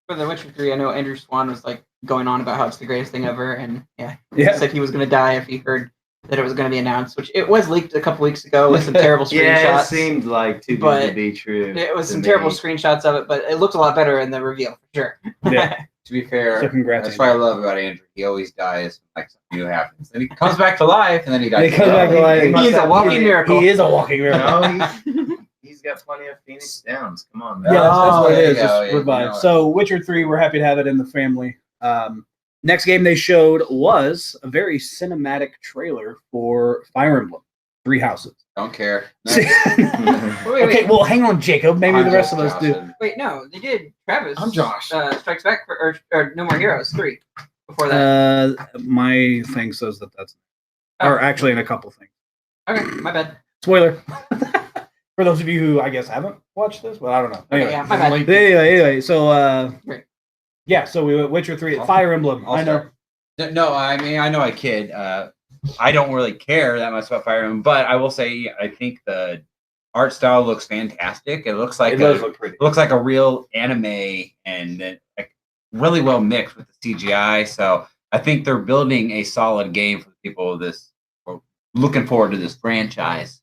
for The Witcher 3, I know Andrew Swan was like going on about how it's the greatest thing ever, and yeah, Yeah. said he was going to die if he heard that it was going to be announced, which it was leaked a couple weeks ago with some terrible Yeah, it screenshots. seemed like too good but to be true. It was to some me. terrible screenshots of it, but it looked a lot better in the reveal for sure. Yeah. To be fair, So congrats. that's what I love about Andrew. He always dies when like something new happens. Then he comes back to life, and then he dies. He comes back to life. He's a walking miracle. He is a walking miracle. No, he's got plenty of Phoenix Downs. Come on, man. Yeah, that's what it there is. you go. Just Yeah, revive. you know it. So Witcher 3, we're happy to have it in the family. Next game they showed was a very cinematic trailer for Fire Emblem, Three Houses. Don't care. Wait, Okay, well, hang on, Jacob. Maybe I'm the rest of just us do. Joshing. Wait, no, they did. Travis. I'm Josh. Strikes Back or No More Heroes 3 before that. My thing says that's, or actually in a couple things. Okay, my bad. Spoiler. For those of you who I guess haven't watched this, but I don't know. Okay, Anyway. yeah, my bad. Anyway, so Great. yeah, so we went Witcher 3, Fire Emblem. I'll I know. start. No, I mean I know I kid. I don't really care that much about Fire Emblem, but I will say I think the art style looks fantastic. It looks like It does look pretty. looks like a real anime, and it, like really well mixed with the CGI. So I think they're building a solid game for the people of this. Looking forward to this franchise.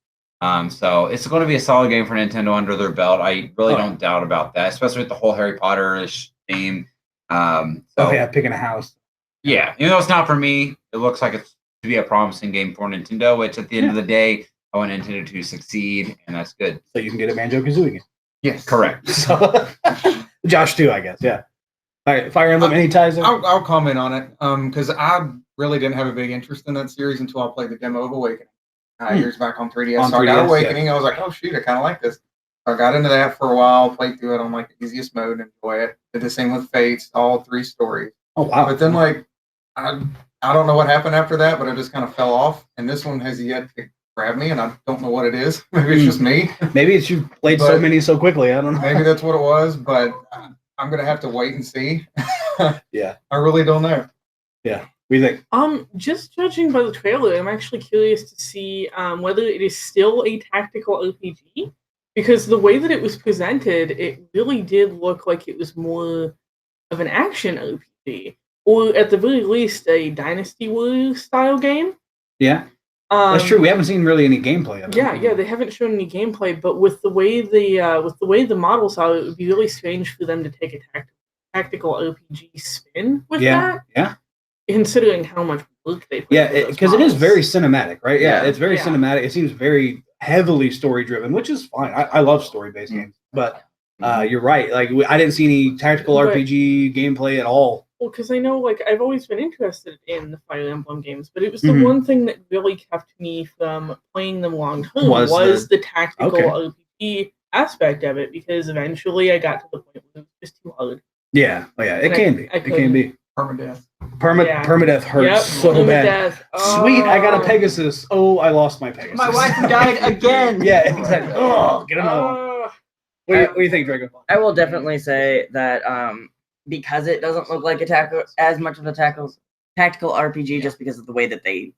So it's going to be a solid game for Nintendo under their belt. I really Oh. don't doubt about that, especially with the whole Harry Potter-ish theme. So yeah, picking a house. yeah, even though it's not for me, it looks like it's to be a promising game for Nintendo. Which at the end of the day, I want Nintendo to succeed, and that's good. So you can get a Banjo-Kazooie game. Yes. Correct. So, Josh too, I guess. Yeah. All right, Fire Emblem. Any ties? in? I'll comment on it because I really didn't have a big interest in that series until I played the demo of Awakening years back on 3DS. On So I got 3DS, Awakening. I was like, oh shoot, I kind of like this. So I got into that for a while, played through it on like the easiest mode, and enjoy it. Did the same with Fates, all 3 stories. Oh wow. But then like I don't know what happened after that, but I just kind of fell off. And this one has yet to grab me, and I don't know what it is. Maybe it's just me. Maybe it's you played so But- many so quickly. I don't know. Maybe that's what it was, but I'm gonna have to wait and see. Yeah. I really don't know. We think. Just judging by the trailer, I'm actually curious to see whether it is still a tactical RPG, because the way that it was presented, it really did look like it was more of an action RPG, or at the very least, a Dynasty Warriors style game. Yeah, that's true. We haven't seen really any gameplay of it. Yeah, they haven't shown any gameplay, but with the way the models are, it would be really strange for them to take a tactical RPG spin with that. Yeah. Considering how much work they put Yeah, into those because it is models. very cinematic, right? Yeah, Yeah. it's very Yeah. cinematic. It seems very heavily story driven, which is fine. I love story based games, but you're right. Like I didn't see any tactical But- RPG gameplay at all. Well, because I know, like, I've always been interested in the Fire Emblem games, but it was the Mhm. one thing that really kept me from playing them long term Was was the- the tactical Okay. RPG aspect of it, because eventually I got to the point where it was just too hard. Yeah, oh, yeah, it And can be. I It can be. Permadeath. Yeah. Permadeath hurts so bad. Permadeath. Sweet, I got a Oh. Pegasus. Oh, I lost my Pegasus. My wife died again. Yeah, exactly. Oh, get another one. Oh. What do you think, Draco? I will definitely say that because it doesn't look like as much of a tactical RPG, just because of the way that they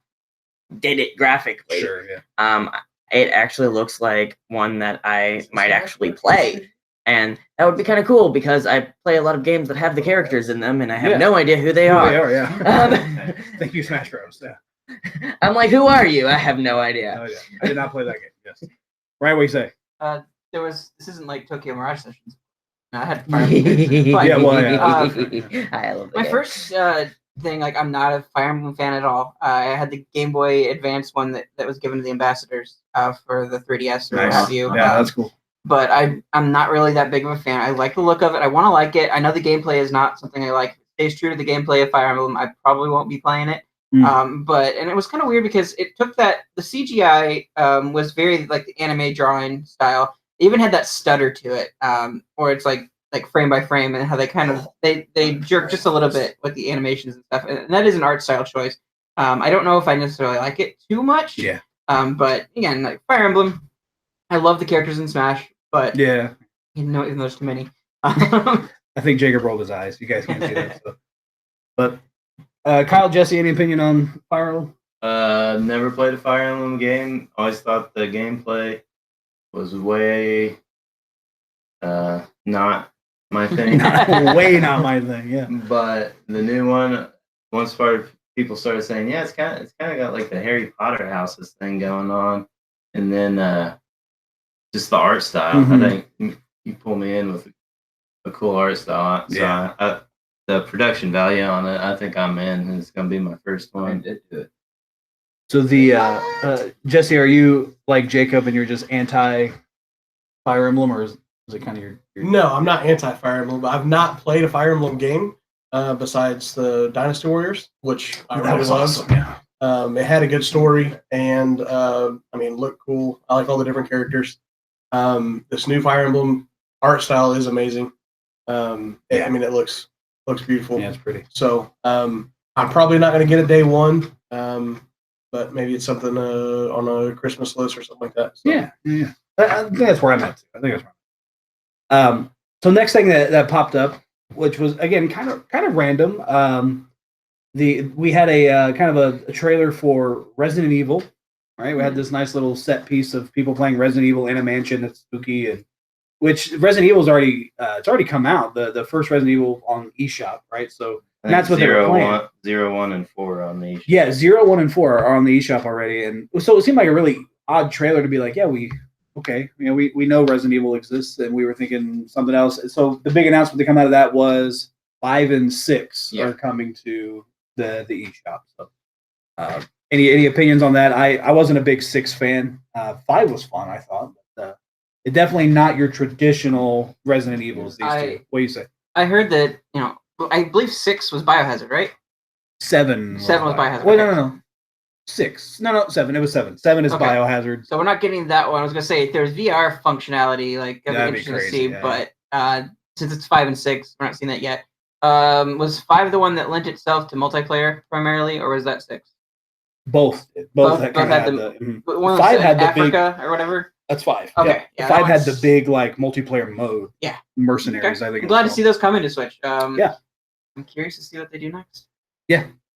did it graphically. Sure, yeah. It actually looks like one that I might actually play. And that would be kind of cool because I play a lot of games that have the characters in them, and I have Yeah. no idea who they Who are. they are, yeah. Um, Thank you, Smash Bros. Yeah. I'm like, who are you? I have no idea. Oh, yeah. I did not play that game. Yes. Right, what do you say? This isn't like Tokyo Mirage Sessions. I had Fire Emblem. Yeah, well, yeah. I love the My game. first thing, like, I'm not a Fire Emblem fan at all. I had the Game Boy Advance one that was given to the ambassadors for the 3DS or what have you. Yeah, that's cool. But I'm not really that big of a fan. I like the look of it. I want to like it. I know the gameplay is not something I like. If it stays true to the gameplay of Fire Emblem, I probably won't be playing it. But it was kind of weird because it took the CGI was very like the anime drawing style. It even had that stutter to it, or it's like frame by frame, and how they kind of they jerk just a little bit with the animations and stuff. And that is an art style choice. I don't know if I necessarily like it too much. Yeah. But again, like Fire Emblem, I love the characters in Smash, but Yeah. even though there's too many. I think Jacob rolled his eyes. You guys can't see that. So. But Kyle, Jesse, any opinion on Fire Emblem? Never played a Fire Emblem game. Always thought the gameplay was way not my thing. Way not my thing. Yeah. But the new one, people started saying, yeah, it's kind of got like the Harry Potter houses thing going on, and then just the art style. Mhm. I think you pull me in with a cool art style. So Yeah. the production value on it, I think I'm in. And it's gonna be my first one. So the Jesse, are you like Jacob and you're just anti Fire Emblem, or is it kind of your No, I'm not anti-Fire Emblem, but I've not played a Fire Emblem game besides the Dynasty Warriors, which I that really was loved. awesome. Yeah. It had a good story, and I mean, it looked cool. I like all the different characters. This new Fire Emblem art style is amazing. I mean, it looks beautiful. Yeah, it's pretty. So I'm probably not going to get it day one, but maybe it's something on a Christmas list or something like that. So. Yeah. I think that's where I'm at too. I think that's where I'm at. So next thing that popped up, which was again kind of random. We had a kind of a trailer for Resident Evil. Right, we had this nice little set piece of people playing Resident Evil in a mansion that's spooky, and which Resident Evil's already it's already come out. The first Resident Evil on eShop, right? So and that's what they were playing. 0, 1, and 4 on the eShop. Yeah, 0, 1, and 4 are on the eShop already, and so it seemed like a really odd trailer to be like, yeah, we know Resident Evil exists, and we were thinking something else. So the big announcement to come out of that was 5 and 6 Yeah. are coming to the eShop. So, any opinions on that? I wasn't a big 6 fan. 5 was fun, I thought. But, it's definitely not your traditional Resident Evils. These two. What do you say? I heard that I believe 6 was Biohazard, right? 7. 7 was Biohazard. Wait, okay. no. 6. No, 7. It was 7. 7 is Okay. Biohazard. So we're not getting that one. I was gonna say if there's VR functionality, like that'd That'd be be interesting crazy, to see. yeah. But since it's 5 and 6, we're not seeing that yet. Was 5 the one that lent itself to multiplayer primarily, or was that 6? Both Both that had kinda had the- the. But one 5 was had the big. Africa or whatever. That's 5. Okay, Yeah. yeah, 5 that had the one's- big like multiplayer mode. Yeah. Mercenaries. Okay. I think. I'm glad to see those come into Switch. Yeah. I'm curious to see what they do next.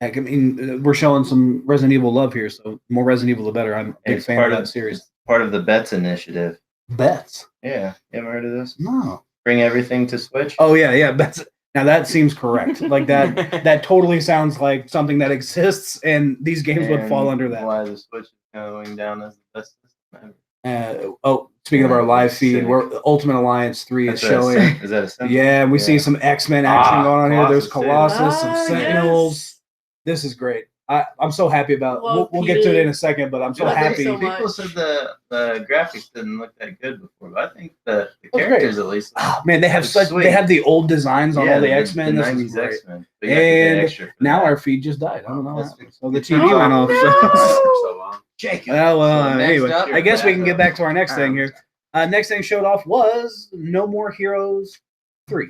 Heck, I mean, we're showing some Resident Evil love here, so more Resident Evil, the better. I'm a big It's fan of that series. Part of the Bets initiative. Bets? Yeah, you ever heard of this? No. Bring everything to Switch. Oh yeah. Bets. Now that seems correct. Like that. That totally sounds like something that exists, and these games would fall under that. Why the Switch is going down as the best system ever. Speaking of our live feed, Cynic. where Ultimate Alliance 3 is That's showing. Is that a symbol? Yeah, and we see some X-Men action going on here. There's Colossus, Colossus, some Ah, Sentinels. yes. This is great. I'm so happy about. Love We'll get to it Peter. in a second, but I'm so Love it happy. so much. People said the graphics didn't look that good before, but I think the great. characters at least. Oh, man, they have It's such. sweet. They have the old designs on all the X-Men. The This is 90s great. X-Men. But you have to pay And extra for now that. our feed just died. I don't know. That's what happened. fixed. So the It's TV Oh, went off. no. So. Jacob. Well, So next anyway, up- I guess we can get back to our next thing here. Next thing showed off was No More Heroes 3.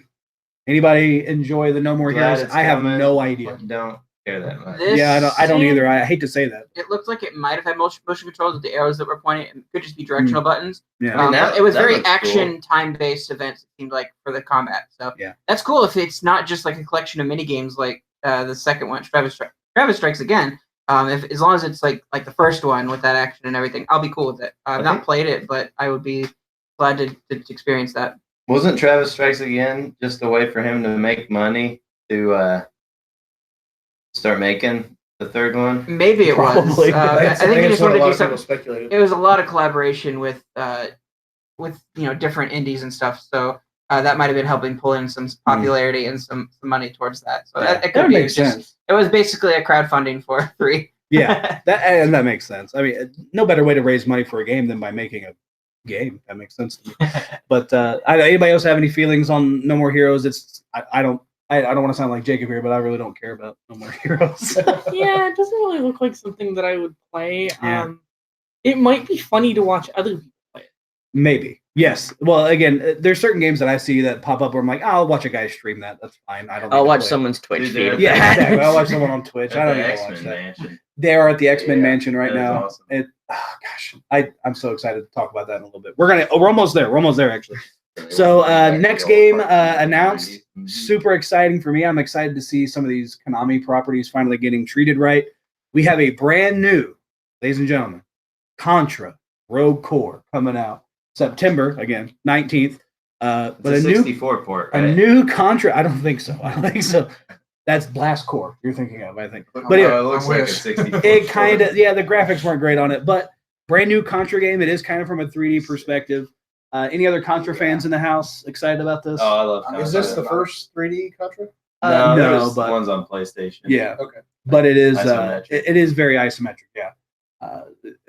Anybody enjoy the No More Glad Heroes? it's I have coming. no idea. Don't care that much. This Yeah, I don't seemed- either. I hate to say that. It looked like it might have had motion controls with the arrows that were pointing. It could just be directional buttons. Yeah. I mean, But it was that very looks cool. action time-based events. It seemed like for the combat. So Yeah. that's cool if it's not just like a collection of mini games like the second one, Travis Strikes Again. If as long as it's like the first one with that action and everything, I'll be cool with it. I've not played it, but I would be glad to experience that. Wasn't Travis Strikes Again just a way for him to make money to start making the third one? Maybe it Probably. was. I think he just wanted to do something. speculated. It was a lot of collaboration with different indies and stuff. So that might have been helping pull in some popularity and some money towards that. So it That could be makes sense. It was basically a crowdfunding for 3. Yeah, that makes sense. I mean, no better way to raise money for a game than by making a game. That makes sense to me. But anybody else have any feelings on No More Heroes? I don't want to sound like Jacob here, but I really don't care about No More Heroes. Yeah, it doesn't really look like something that I would play. Yeah. It might be funny to watch other people play it. Maybe. Yes. Well, again, there's certain games that I see that pop up where I'm like, I'll watch a guy stream that. That's fine. I don't. need I'll to watch play it. someone's Twitch Dude, feed. they're- Yeah, exactly. I'll watch someone on Twitch. I don't need to watch X-Men that. Mansion. They are at the X-Men Yeah, Mansion right that is now. awesome. Gosh, I'm so excited to talk about that in a little bit. We're almost there. We're almost there actually. So, next game, announced. Super exciting for me. I'm excited to see some of these Konami properties finally getting treated right. We have a brand new, ladies and gentlemen, Contra Rogue Core coming out September again 19th. But It's a a new 64 port, right? a new Contra. I don't think so. I don't think so. That's Blast Core you're thinking of, I think. But Oh, yeah, it looks like a wish. 64. it kind of, yeah, the graphics weren't great on it, but brand new Contra game. It is kind of from a 3D perspective. Any other Contra fans in the house excited about this? Oh, I love Is this the first 3D Contra? No, no, there's but ones on PlayStation. yeah, Okay. but it is Isometric. it is very isometric. Yeah,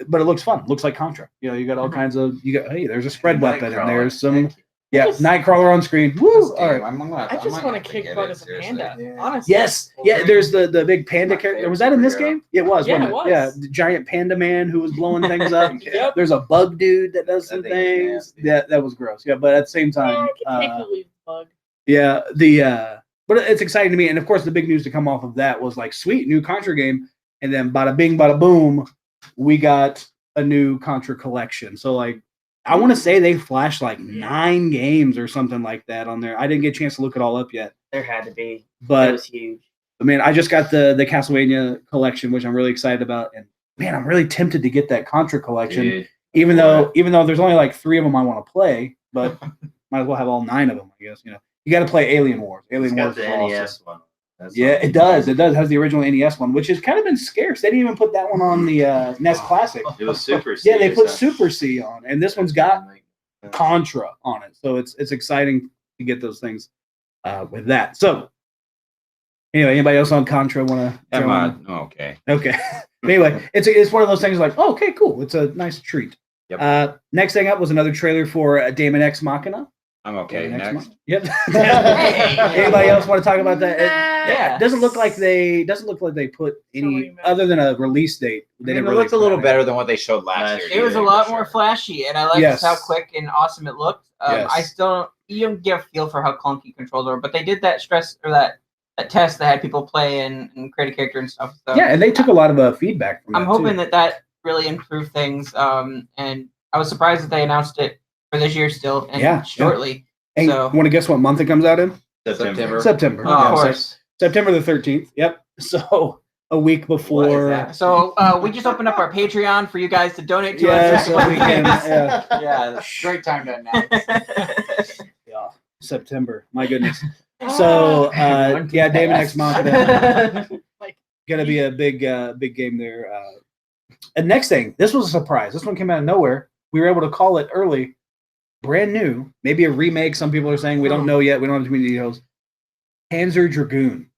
but it looks fun. Looks like Contra. You know, you got all kinds of hey, there's a spread weapon and there's some Nightcrawler on screen. Woo! All right. I just want to kick butt as a panda. Yeah. Honestly. Yes, yeah. There's the big panda character. Was that in this game? Yeah, it was. Yeah, wasn't it was. Yeah, the giant panda man who was blowing things up. Yep. There's a bug dude that does some That thing things. is nasty. Yeah, that was gross. Yeah, but at the same Yeah, time, I can take the lead bug. yeah, but it's exciting to me. And of course, the big news to come off of that was like, sweet new Contra game, and then bada bing, bada boom, we got a new Contra collection. So like, I want to say they flashed like 9 games or something like that on there. I didn't get a chance to look it all up yet, There had to be. That but was huge. I mean, I just got the Castlevania collection, which I'm really excited about, and man, I'm really tempted to get that Contra collection. Dude, Even though there's only like 3 of them I want to play, but might as well have all 9 of them, I guess. You know, you got to play Alien Wars. it's Alien got Wars the is awesome. NES one. That's Yeah, something. it does. It has the original NES one, which has kind of been scarce. They didn't even put that one on the NES Classic. It was Super C. Yeah, they or put something. Super C on, and this one's got Contra on it, so it's exciting to get those things with that. So Anyway, anybody else on Contra want to? Okay. Okay. Anyway, it's one of those things like, oh, okay, cool. It's a nice treat. Yep. Next thing up was another trailer for Daemon X Machina. I'm okay. Next. Yep. Hey. Anybody else want to talk about that? Yeah. It doesn't look like they put any other than a release date. They It didn't really looked a put little out. better than what they showed last year. It was a dude, lot for more sure. flashy, and I liked Yes. how quick and awesome it looked. Yes. I still you don't get a feel for how clunky controls are, but they did that that test that had people play and create a character and stuff. So Yeah, and they took a lot of feedback from I'm that, hoping too. that really improved things. And I was surprised that they announced it for this year still and Yeah, shortly. And So want to guess what month it comes out in? September. September. Oh, of Yeah, course. September the 13th. Yep. So a week before. So we just opened up our Patreon for you guys to donate to Yeah, us. so we can. Yeah, Yeah, great time to announce. yeah, September. My goodness. So yeah, Daemon X Machina. Gonna be a big game there. And next thing, this was a surprise. This one came out of nowhere. We were able to call it early, brand new, maybe a remake. Some people are saying we don't know yet. We don't have too many details. Panzer Dragoon.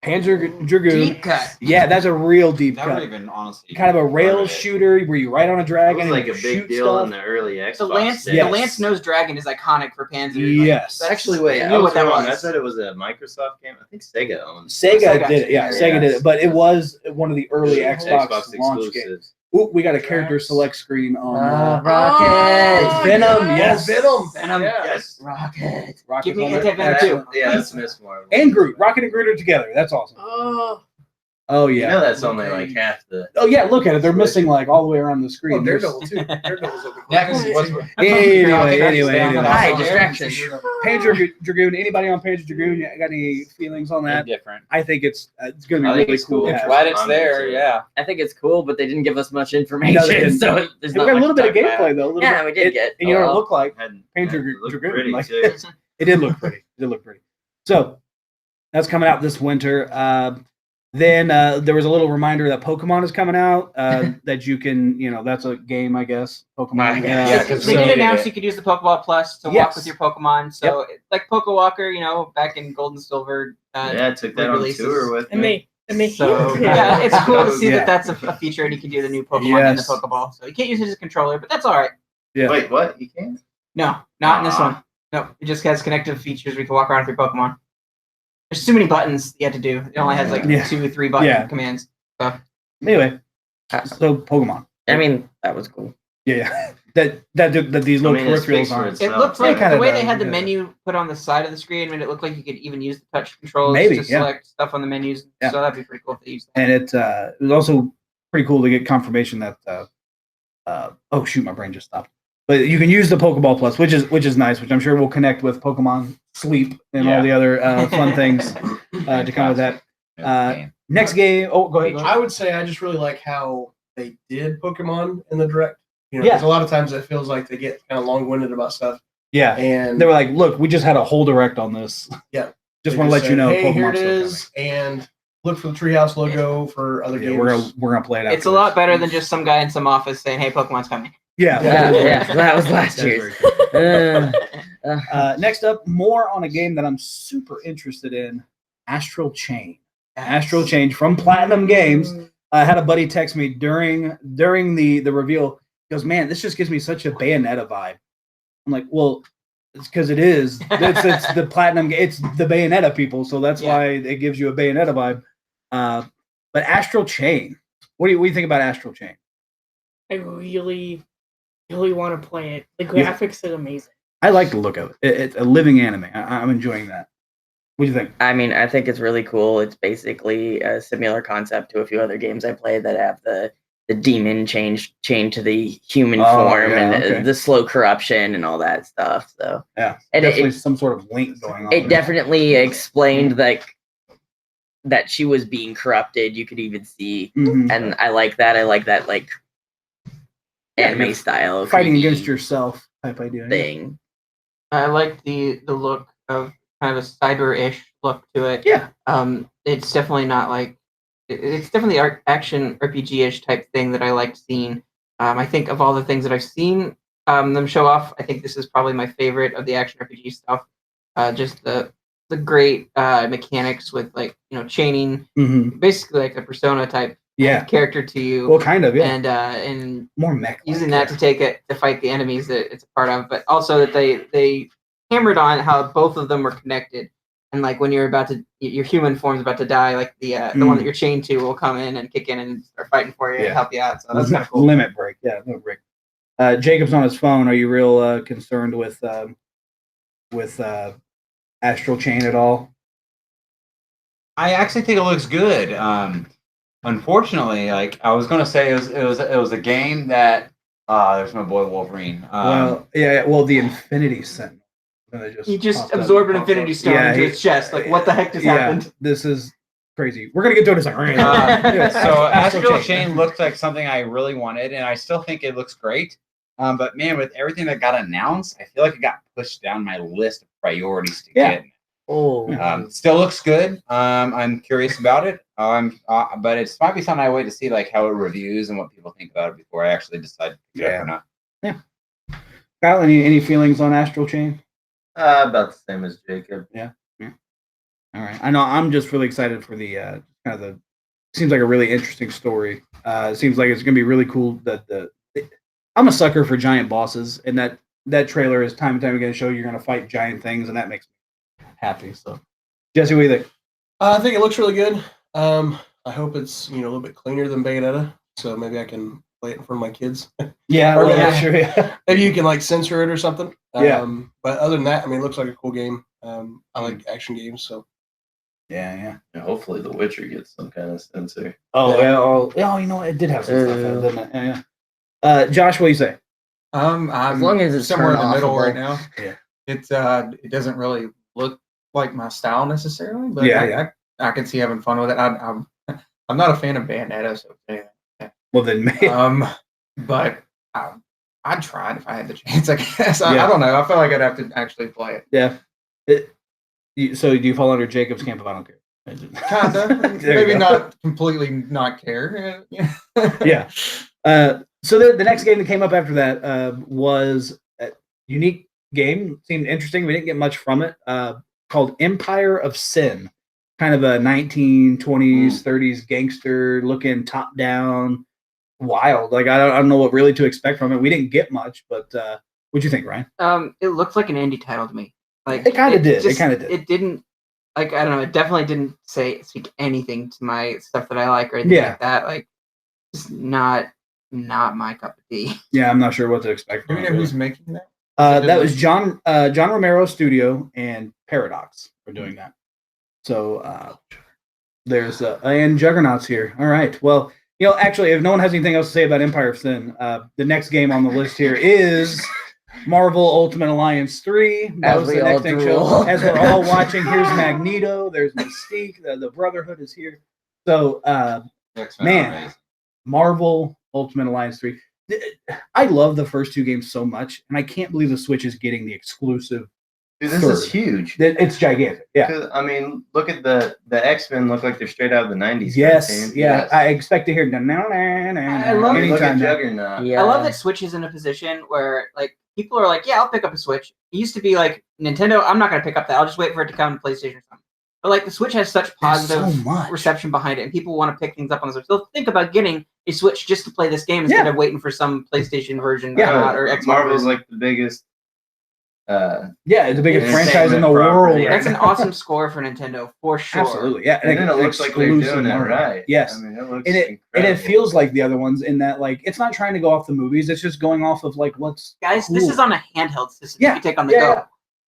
Panzer Dragoon. Deep cut. Yeah, that's a real deep Never cut. even honestly. Kind of a rail Right. shooter where you ride on a It dragon was like and a you big shoot deal in stuff. the early Xbox. The Lance, days. Yes. the Lance Nose Dragon is iconic for Panzer. Yes. Actually, wait, I I knew was what that wrong. I was. thought it was a Microsoft game. I think Sega owns Sega Sega. did it. Yeah, Sega did it. But it was one of the early Xbox launch games. exclusives. Ooh, we got a character select screen on Rocket. Venom. Yes, Venom. Yeah. Yes. Rocket. Rocket's Give me on there. Anti-Venom Excellent. too. Yeah, that's Miss Marvel. And Groot. Rocket and Groot are together. That's awesome. Oh, Oh You yeah. know that's only like half the. Oh yeah. Look at it. They're missing like all the way around the screen. Oh, There's- Daredevil too. Daredevil's over Next, what's Anyway. Hi, distraction. Panzer Dragoon. Anybody on Panzer Dragoon? You got any feelings on that? different. I think it's going to I be think really it's cool. cool. to have. Glad it's I'm into there. it. Yeah. I think it's cool, but they didn't give us much No, they information, didn't. so there's We not got a much little to bit of talk about. gameplay though. A little Yeah, bit. we did get. And you know what it looked like? Had, Panzer it looked Dragoon, pretty like- too. It did look pretty. It did look pretty. So that's coming out this winter. Then there was a little reminder that Pokemon is coming out. That you can, that's a game, I guess. Pokemon. Yeah, 'cause They so- did announce you could use the Pokeball Plus to walk Yes. with your Pokemon. So like Pokewalker, back in Gold and Silver. Yeah, I took that on releases. tour with and me. they So hinted. yeah, it's cool to see Yeah. that that's a feature, and you can do the new Pokemon in the Yes. Pokeball. So you can't use it as a controller, but that's all right. Yeah. Wait, what? You can't? No, not in this Aw. one. No, it just has connective features where you can walk around with your Pokemon. There's too many buttons you have to do. It only has like Yeah. 2 or 3 button Yeah. commands. Anyway, so Pokemon. I mean, that was cool. Yeah. that these little it speaks peripherals for on. itself. It looks Yeah, like kinda the way does, they had the yeah. menu put on the side of the screen made it look like you could even use the touch controls Maybe, to yeah. select stuff on the menus. Yeah. So that'd be pretty cool if they used that. And it was also pretty cool to get confirmation that oh shoot, my brain just stopped. But you can use the Pokeball Plus, which is nice, which I'm sure will connect with Pokemon Sleep and all the other fun things to come with that. Next game. Oh, go ahead. I would say I just really like how they did Pokemon in the direct. Yeah. 'Cause a lot of times it feels like they get kind of long-winded about stuff, Yeah. and They were like, look, we just had a whole direct on this. Yeah. Just they want to let you said, know. Hey, here Pokemon's it still is, and look for the Treehouse logo for other coming. games. Yeah, we're gonna play it out. It's a lot better than just some guy in some office saying, "Hey, Pokemon's coming." Yeah. Yeah, that was last That's year's. very cool. Next up, more on a game that I'm super interested in, Astral Chain. Astral Chain from Platinum Games. I had a buddy text me during the reveal. He goes, "Man, this just gives me such a Bayonetta vibe." I'm like, "Well, it's because it is. It's the Platinum. It's the Bayonetta people, so that's Yeah. why it gives you a Bayonetta vibe." But Astral Chain, what do you think about Astral Chain? I really want to play it. The Yeah. graphics are amazing. I like the look of it. It's a living anime. I'm enjoying that. What do you think? I mean, I think it's really cool. It's basically a similar concept to a few other games I played that have the demon chained to the human Oh, form yeah, and okay. the slow corruption and all that stuff. So Yeah, and definitely it some sort of link going on. it definitely explained that she was being corrupted. You could even see, Mhm. and I like that. I like that Yeah, anime you're style fighting creepy against yourself type idea. thing. I like the look of kind of a cyber-ish look to it. Yeah. It's definitely not like it's definitely action RPG-ish type thing that I liked seeing. I think of all the things that I've seen them show off, I think this is probably my favorite of the action RPG stuff. Just the the great mechanics with like chaining, Mhm. basically like a Persona type Yeah. character to you, Well, kind of. Yeah. and More mech. using that to take it to fight the enemies that it's a part of, but also that they hammered on how both of them were connected. And like when you're about to, your human form's about to die, like the one that you're chained to will come in and kick in and start fighting for you and help you out. So that's kind of cool. Limit break. Yeah, limit break. Jacob's on his phone. Are you real concerned with Astral Chain at all? I actually think it looks good. Unfortunately, like I was gonna say, it was a game that there's my boy Wolverine. Well, the Infinity Sentinel. He just absorbed an Infinity Stone into his chest. Like, what the heck just happened? This is crazy. We're gonna get to it in a second. So Astral Chain looks like something I really wanted, and I still think it looks great. But man, with everything that got announced, I feel like it got pushed down my list of priorities to get. Oh, Still looks good. I'm curious about it. But it might be something I wait to see like how it reviews and what people think about it before I actually decide to pick it up or not. Yeah. Kyle, any feelings on Astral Chain? About the same as Jacob. Yeah. All right. I know. I'm just really excited for the kind of the. Seems like a really interesting story. It seems like it's gonna be really cool. I'm a sucker for giant bosses, and that trailer is time and time again to show you're gonna fight giant things, and that makes me happy. So, Jesse, what do you think? I think it looks really good. I hope it's a little bit cleaner than Bayonetta, so maybe I can play it in front of my kids. Yeah, Or sure. Yeah. Maybe you can like censor it or something. Yeah. But other than that, I mean, it looks like a cool game. I like action games, so. Yeah. And hopefully, The Witcher gets some kind of censor. Oh, you know what? It did have some stuff, didn't it? Yeah. Josh, what do you say? I'm as long as it's somewhere in the turned middle offable. right now. Yeah. It doesn't really look like my style necessarily, but Yeah. I can see having fun with it. I'm not a fan of Bayonetta, so Well, then, but I'd try it if I had the chance. I guess I don't know. I feel like I'd have to actually play it. yeah. So do you fall under Jacob's camp of I don't care? Kinda, maybe not completely not care. Yeah. So the next game that came up after that was a unique game. Seemed interesting. We didn't get much from it. Called Empire of Sin. Kind of a 1920s, 30s gangster looking top down, wild. Like I don't know what really to expect from it. We didn't get much, but what'd you think, Ryan? It looked like an indie title to me. Like It kind of did. just- It kind of did. It didn't. Like I don't know. It definitely didn't speak anything to my stuff that I like or anything like that. Like, just not my cup of tea. Yeah, I'm not sure what to expect. Do we know who's making that? That was John Romero Studio and Paradox for doing that. So there's and Juggernaut's here. All right. Well, actually, if no one has anything else to say about Empire of Sin, the next game on the list here is Marvel Ultimate Alliance 3. That was the next thing show. As we're all watching, here's Magneto. There's Mystique. The Brotherhood is here. So, man, Marvel Ultimate Alliance 3. I love the first two games so much, and I can't believe the Switch is getting the exclusive. Dude, this third. is huge. It's gigantic. Yeah. 'Cause, I mean, look at the X-Men. Look like they're straight out of the '90s. Yes. cartoon. Yeah. I expect to hear. I love Look at anytime now. Juggernaut. Yeah. I love that Switch is in a position where like people are like, yeah, I'll pick up a Switch. It used to be like Nintendo, I'm not gonna pick up that. I'll just wait for it to come to PlayStation or something. But like the Switch has such positive so much. reception behind it, and people want to pick things up on the Switch. They'll think about getting a Switch just to play this game instead of waiting for some PlayStation version or Xbox. Marvel's version. like the biggest. Yeah, it's the biggest Entertainment franchise in the property. world. Yeah. That's an awesome score for Nintendo for sure. Absolutely, yeah. And then it looks like they're exclusive doing it Marvel. right. Yes, I mean, it looks and it incredible. feels like the other ones in that like it's not trying to go off the movies. It's just going off of like what's Guys, this cool. is on a handheld system. Yeah, You take on the yeah, go. yeah.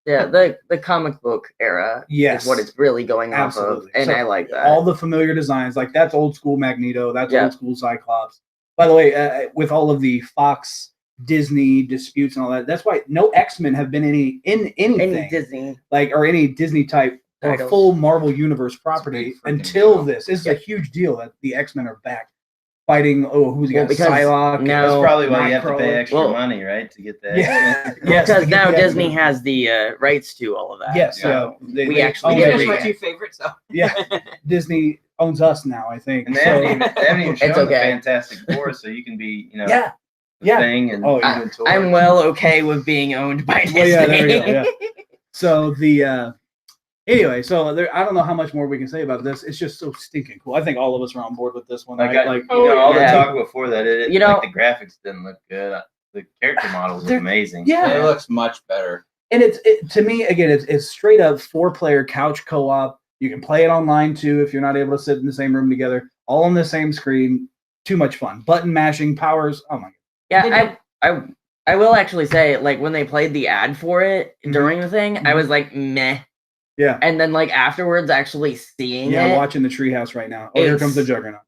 Yeah, the comic book era Yes. is what it's really going off of, Absolutely. and So I like that. all the familiar designs. Like that's old school Magneto. That's Yeah. old school Cyclops. By the way, with all of the Fox Disney disputes and all that, that's why no X-Men have been in anything Any Disney. like or any Disney type or Titles. full Marvel Universe property big freaking until deal. this. This is a huge deal that the X-Men are back fighting. Oh, who's he Well, got? because Psylocke. now- That's probably why you have to Nightcrawler. pay extra Well, money, right, to get that. Yeah. Yes, Because to get now the Disney X-Men. has the rights to all of that. Yes, so yeah. we actually own Yeah, get that's everything. my two favorites. So Yeah, Disney owns us now. I think. And they So- haven't even shown It's the okay. Fantastic Four, so you can be, yeah. the Yeah. thing and Oh, I- inventory. I'm well okay with being owned by Disney. Well, yeah, there we go. Yeah. So the Anyway, so I don't know how much more we can say about this. It's just so stinking cool. I think all of us are on board with this one. Like, right? all yeah. the talk before that, You know- like the graphics didn't look good. The character models look They're- amazing. yeah. It looks much better. And to me again, it's straight up 4-player couch co-op. You can play it online too if you're not able to sit in the same room together, all on the same screen. Too much fun. Button mashing, powers. Oh my god. Yeah, I will actually say, like, when they played the ad for it Mhm. during the thing, I Mhm. was like, meh. Yeah. And then, like, afterwards, actually seeing Yeah, it, watching the treehouse right now. Oh, here comes the It's- Juggernaut.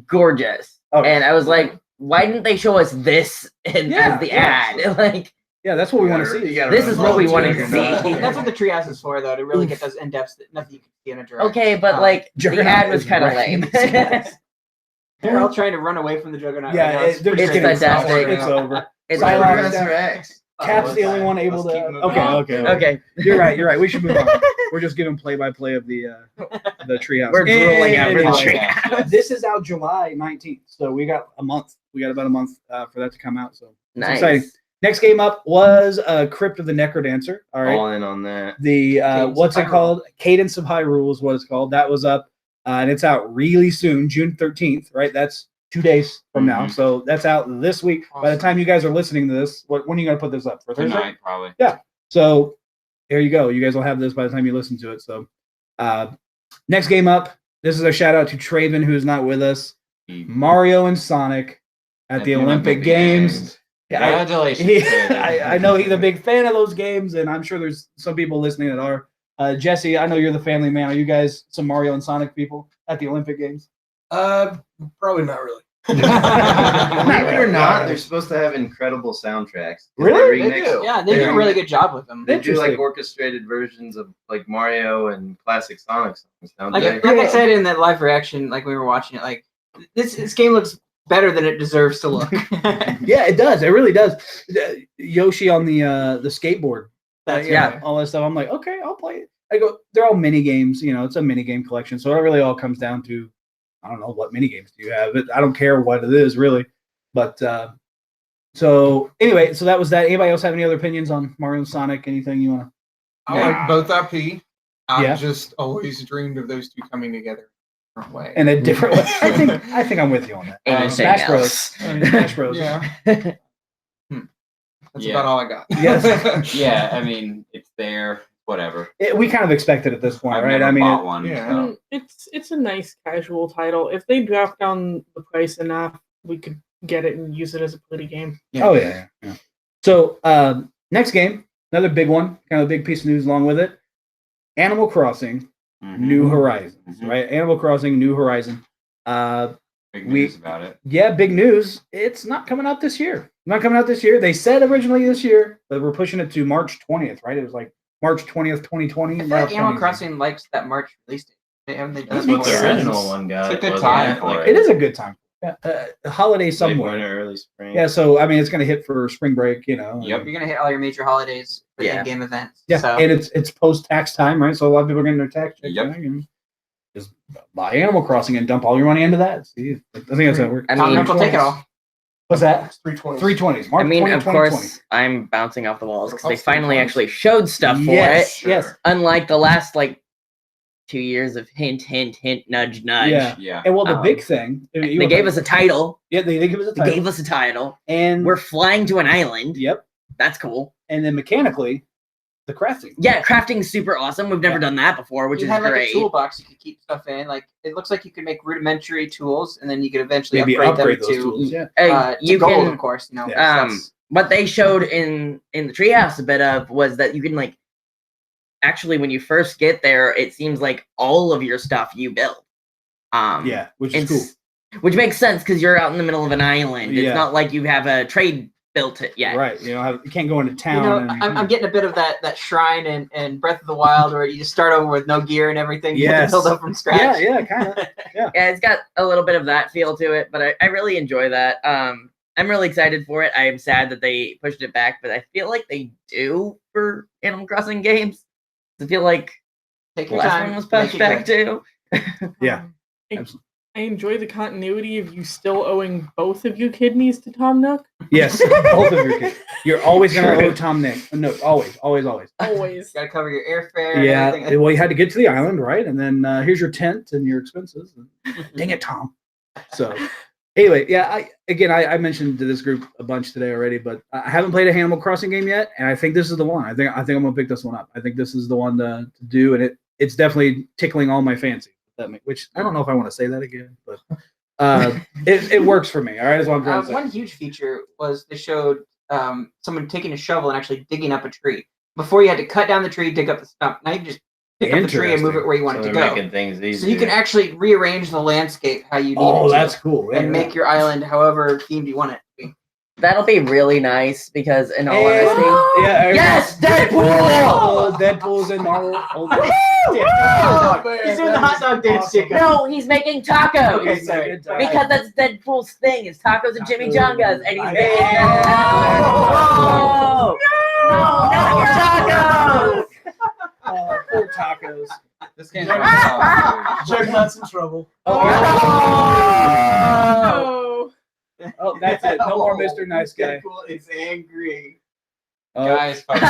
gorgeous. Oh, And I was like, why didn't they show us this Yeah, as the yeah. ad? Like, yeah, that's what we want to see. This is what we want to see. That's what the treehouse is for, though, to really get those in depth that nothing you can see in a direct. Okay, but like the Juggernaut ad was is kind of wrecking lame. this guy. they're all trying to run away from the Juggernaut. Yeah, right now. they're pretty just it's getting crazy. fantastic. It's over. It's Silent over. Professor X. Cap's the only one able to. Let's keep moving Okay, on. okay, Okay, You're right. You're right. We should move on. We're just giving play-by-play of the treehouse. we're drooling out for the Anyway, tree. This is out July 19th, so we got a month. We got about a month for that to come out. So it's exciting. Nice. Next game up was Crypt of the Necrodancer. All right. All in on that. The Cadence what's of it called? Cadence of Hyrule is what it's called. That was up, and it's out really soon, June 13th. Right, that's 2 days from now. So that's out this week. By the Awesome. time you guys are listening to this, when are you going to put this up for Thursday? Tonight, probably. So there you go. You guys will have this by the time you listen to it. So next game up. This is a shout out to Traven, who's not with us. Mario and Sonic at the Olympic Games. Yeah, Congratulations. I know he's a big fan of those games, and I'm sure there's some people listening that are. Jesse, I know you're the family man. Are you guys some Mario and Sonic people at the Olympic Games? Probably not really. Believe it or not, they're supposed to have incrable soundtracks. Really? They do. Yeah, they do a really good job with them. They do like Interesting. orchestrated versions of like Mario and classic Sonic songs, don't Like, they? like I said in that live reaction, like we were watching it, like this game looks better than it deserves to look. Yeah, it does. It really does. Yoshi on the skateboard. That's yeah. All that stuff. I'm like, okay, I'll play it. I go, they're all mini games. You know, it's a mini game collection. So it really all comes down to, I don't know, what mini games do you have? I don't care what it is, really. But so anyway, so that was that. Anybody else have any other opinions on Mario and Sonic? Anything you want to? I like both IP. I've Yeah. just always dreamed of those two coming together in a different way. In a different way. I think I'm with you on that. Anything Smash Bros. else. I mean, Smash Bros. Yeah. That's Yeah. about all I got. Yes. Yeah, I mean, it's there. Whatever. We kind of expect it at this point, I've right? never I mean, bought one. yeah. so. It's a nice casual title. If they drop down the price enough, we could get it and use it as a party game. Oh yeah. So next game, another big one, kind of a big piece of news along with it. Animal Crossing, Mhm. New Horizons, Mhm. right? Animal Crossing, New Horizon. Big we- news about it. Yeah, big news. It's not coming out this year. Not coming out this year. They said originally this year, but we're pushing it to March 20th, right? It was like March 20th, 2020. I feel March like Animal 20th. Crossing likes that March release date. Haven't they done That's that what before? the original one got. It's a good wasn't time it? for Like, It is a good time. Yeah, holiday late somewhere. winter, early spring. Yeah, so I mean, it's going to hit for spring break, you know. Yep. You're gonna hit all your major holidays for Yeah. the in-game events. Yeah, So and it's post tax time, right? So a lot of people are getting their tax check. Yep. back and just buy Animal Crossing and dump all your money into that. See, I think that's how it works. I Tom mean, Nook will take it all. What's that? 320. 320s. March I mean, 20, of 2020. course, I'm bouncing off the walls because they I'll say finally 20s. actually showed stuff for Yes, it. yes. Unlike the last like 2 years of hint, hint, hint, nudge, nudge. Yeah. Yeah. And well, the Um, big thing They gave us a title. yeah, they gave us a They title. gave us a title. and We're flying to an island. yep, That's cool. and then mechanically, the crafting. Yeah, crafting's super awesome. We've never Yeah. done that before, which You is have like great. a toolbox you could keep stuff in. Like it looks like you could make rudimentary tools, and then you could eventually Maybe upgrade, upgrade them those to tools. Yeah. You gold, can of course. You know, Yeah. that's- what they showed in the treehouse a bit of was that you can like actually when you first get there, it seems like all of your stuff you build. Yeah, which is cool. It's which makes sense because you're out in the middle of an island. Yeah. It's not like you have a trade built it yet. Right. You know, you can't go into you town. know, and, I'm getting a bit of that shrine and Breath of the Wild, where you just start over with no gear and everything. You have Yes. to build up from scratch. yeah, kind of. Yeah, it's got a little bit of that feel to it, but I really enjoy that. I'm really excited for it. I am sad that they pushed it back, but I feel like they do for Animal Crossing games. I feel like Take the your last time. one was make pushed it back good. too. Yeah. It, Absolutely. I enjoy the continuity of you still owing both of your kidneys to Tom Nook. Yes, both of your kids. You're always gonna owe Tom Nook. Always. Always. Gotta cover your airfare. And Yeah. everything. Well, you had to get to the island, right? And then here's your tent and your expenses. Dang it, Tom. So anyway, yeah. I mentioned to this group a bunch today already, but I haven't played a Animal Crossing game yet, and I think this is the one. I think I'm gonna pick this one up. I think this is the one to do, and it's definitely tickling all my fancy. Which I don't know if I want to say that again, but it works for me. All right, is what I'm trying to say. One huge feature was they showed someone taking a shovel and actually digging up a tree. Before you had to cut down the tree, dig up the stump. Now you can just pick up the tree and move it where you want So it they're to go. making things easier. So you can actually rearrange the landscape how you need it Oh, to, that's cool. and Yeah. make your island however themed you want it to be. That'll be really nice because, in all And- honesty, yeah. yes, Deadpool! Oh, Deadpool's in Marvel. Oh, He's doing the hot dog dance, Jacob. No, he's making tacos. Okay, sorry. Because that's Deadpool's thing is tacos and chimichangas, and he's making Yeah. Oh! No, not your tacos! Poor tacos. This game's Jugnuts in trouble. Oh. Oh, that's it. No more Mr. Nice Guy. Deadpool is angry. Oh. Guys, fuck. All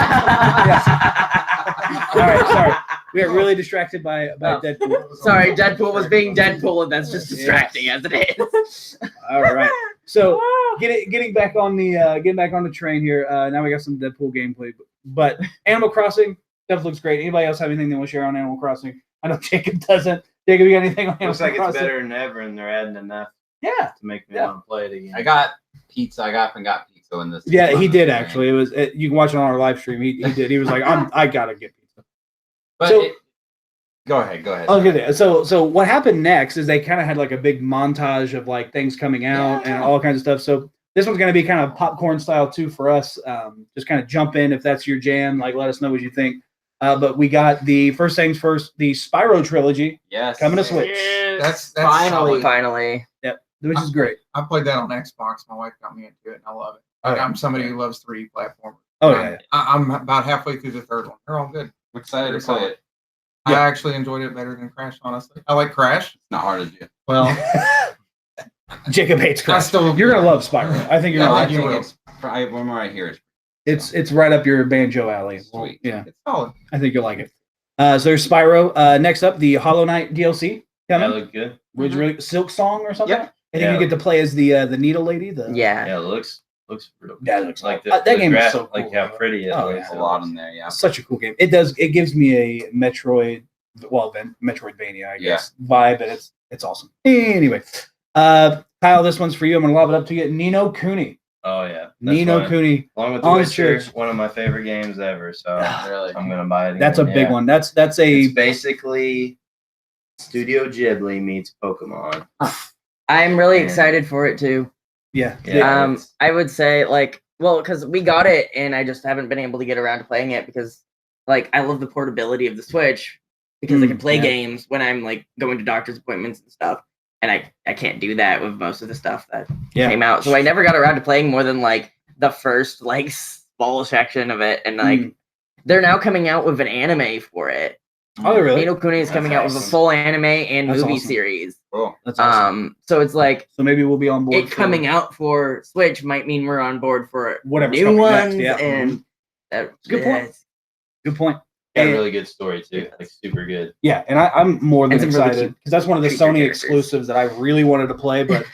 right, sorry. We are really distracted by Deadpool. Sorry, Deadpool was being Deadpool, and that's just distracting as it is. All right. So getting back on the train here. Now we got some Deadpool gameplay, but Animal Crossing stuff looks great. Anybody else have anything they want to share on Animal Crossing? I know Jacob doesn't. Jacob, you got anything on Animal Looks like it's Crossing? better than ever, and they're adding enough Yeah. to make me Yeah. want to play it again. I got pizza. I got pizza in this. Yeah, he did actually. It was you can watch it on our live stream. He did. He was like, I gotta get pizza. But So- go ahead. Okay, so what happened next is they kind of had like a big montage of like things coming out and all kinds of stuff. So this one's going to be kind of popcorn style too for us. Just kind of jump in if that's your jam. Like, let us know what you think. But we got the first things first, the Spyro trilogy Yes. coming to Switch, Yes. That's Finally. solid. Finally. which is great. I played that on Xbox. My wife got me into it, and I love it. Oh, yeah. I'm somebody who loves 3D platformers. Oh yeah, I'm about halfway through the third one. They're all good. I'm excited to play it. I Yeah. actually enjoyed it better than Crash, honestly. I like Crash. It's not hard to do. Well, Jacob hates I Crash. still You're gonna love Spyro. I think you're No, gonna I like think Spyro. it's probably one more I hear is It's right up your banjo alley. Sweet. Yeah, it's solid. I think you'll like it. So there's Spyro. Next up, the Hollow Knight DLC That coming. looked good. Which really Silk Song or something. Yep. I think Yeah. you get to play as the needle lady. Yeah. Yeah, it looks real good. Yeah, it looks like cool. That game is so like cool, how bro. pretty it Oh, looks. yeah. a lot in there. Yeah. Such a cool game. It gives me a Metroid, Metroidvania, I guess, vibe, and it's awesome. Anyway, Kyle, this one's for you. I'm gonna lob it up to you. Nino Kuni. Oh yeah, that's Nino fun. Kuni. Along with The on Witcher, Switch. one of my favorite games ever. So Really. I'm gonna buy it. That's a again, big yeah. one. That's a It's basically Studio Ghibli meets Pokemon. I'm really Yeah. excited for it too. yeah. Yeah. I would say because we got it and I just haven't been able to get around to playing it because I love the portability of the Switch because I can play yeah. games when I'm going to doctor's appointments and stuff. And I can't do that with most of the stuff that Yeah. came out. So I never got around to playing more than the first small section of it. And they're now coming out with an anime for it. Oh, really? Nino Kuni is That's coming out with a awesome. full anime and That's movie awesome. series. Cool. That's awesome. So it's So maybe we'll be on board. it coming out for Switch might mean we're on board for Whatever's new coming ones, next, yeah. and that, Good point. yes. Good point. Got a And- really good story too. Like super good. Yeah, and I'm more than And some really excited cute because that's one of the creature Sony characters. exclusives that I really wanted to play but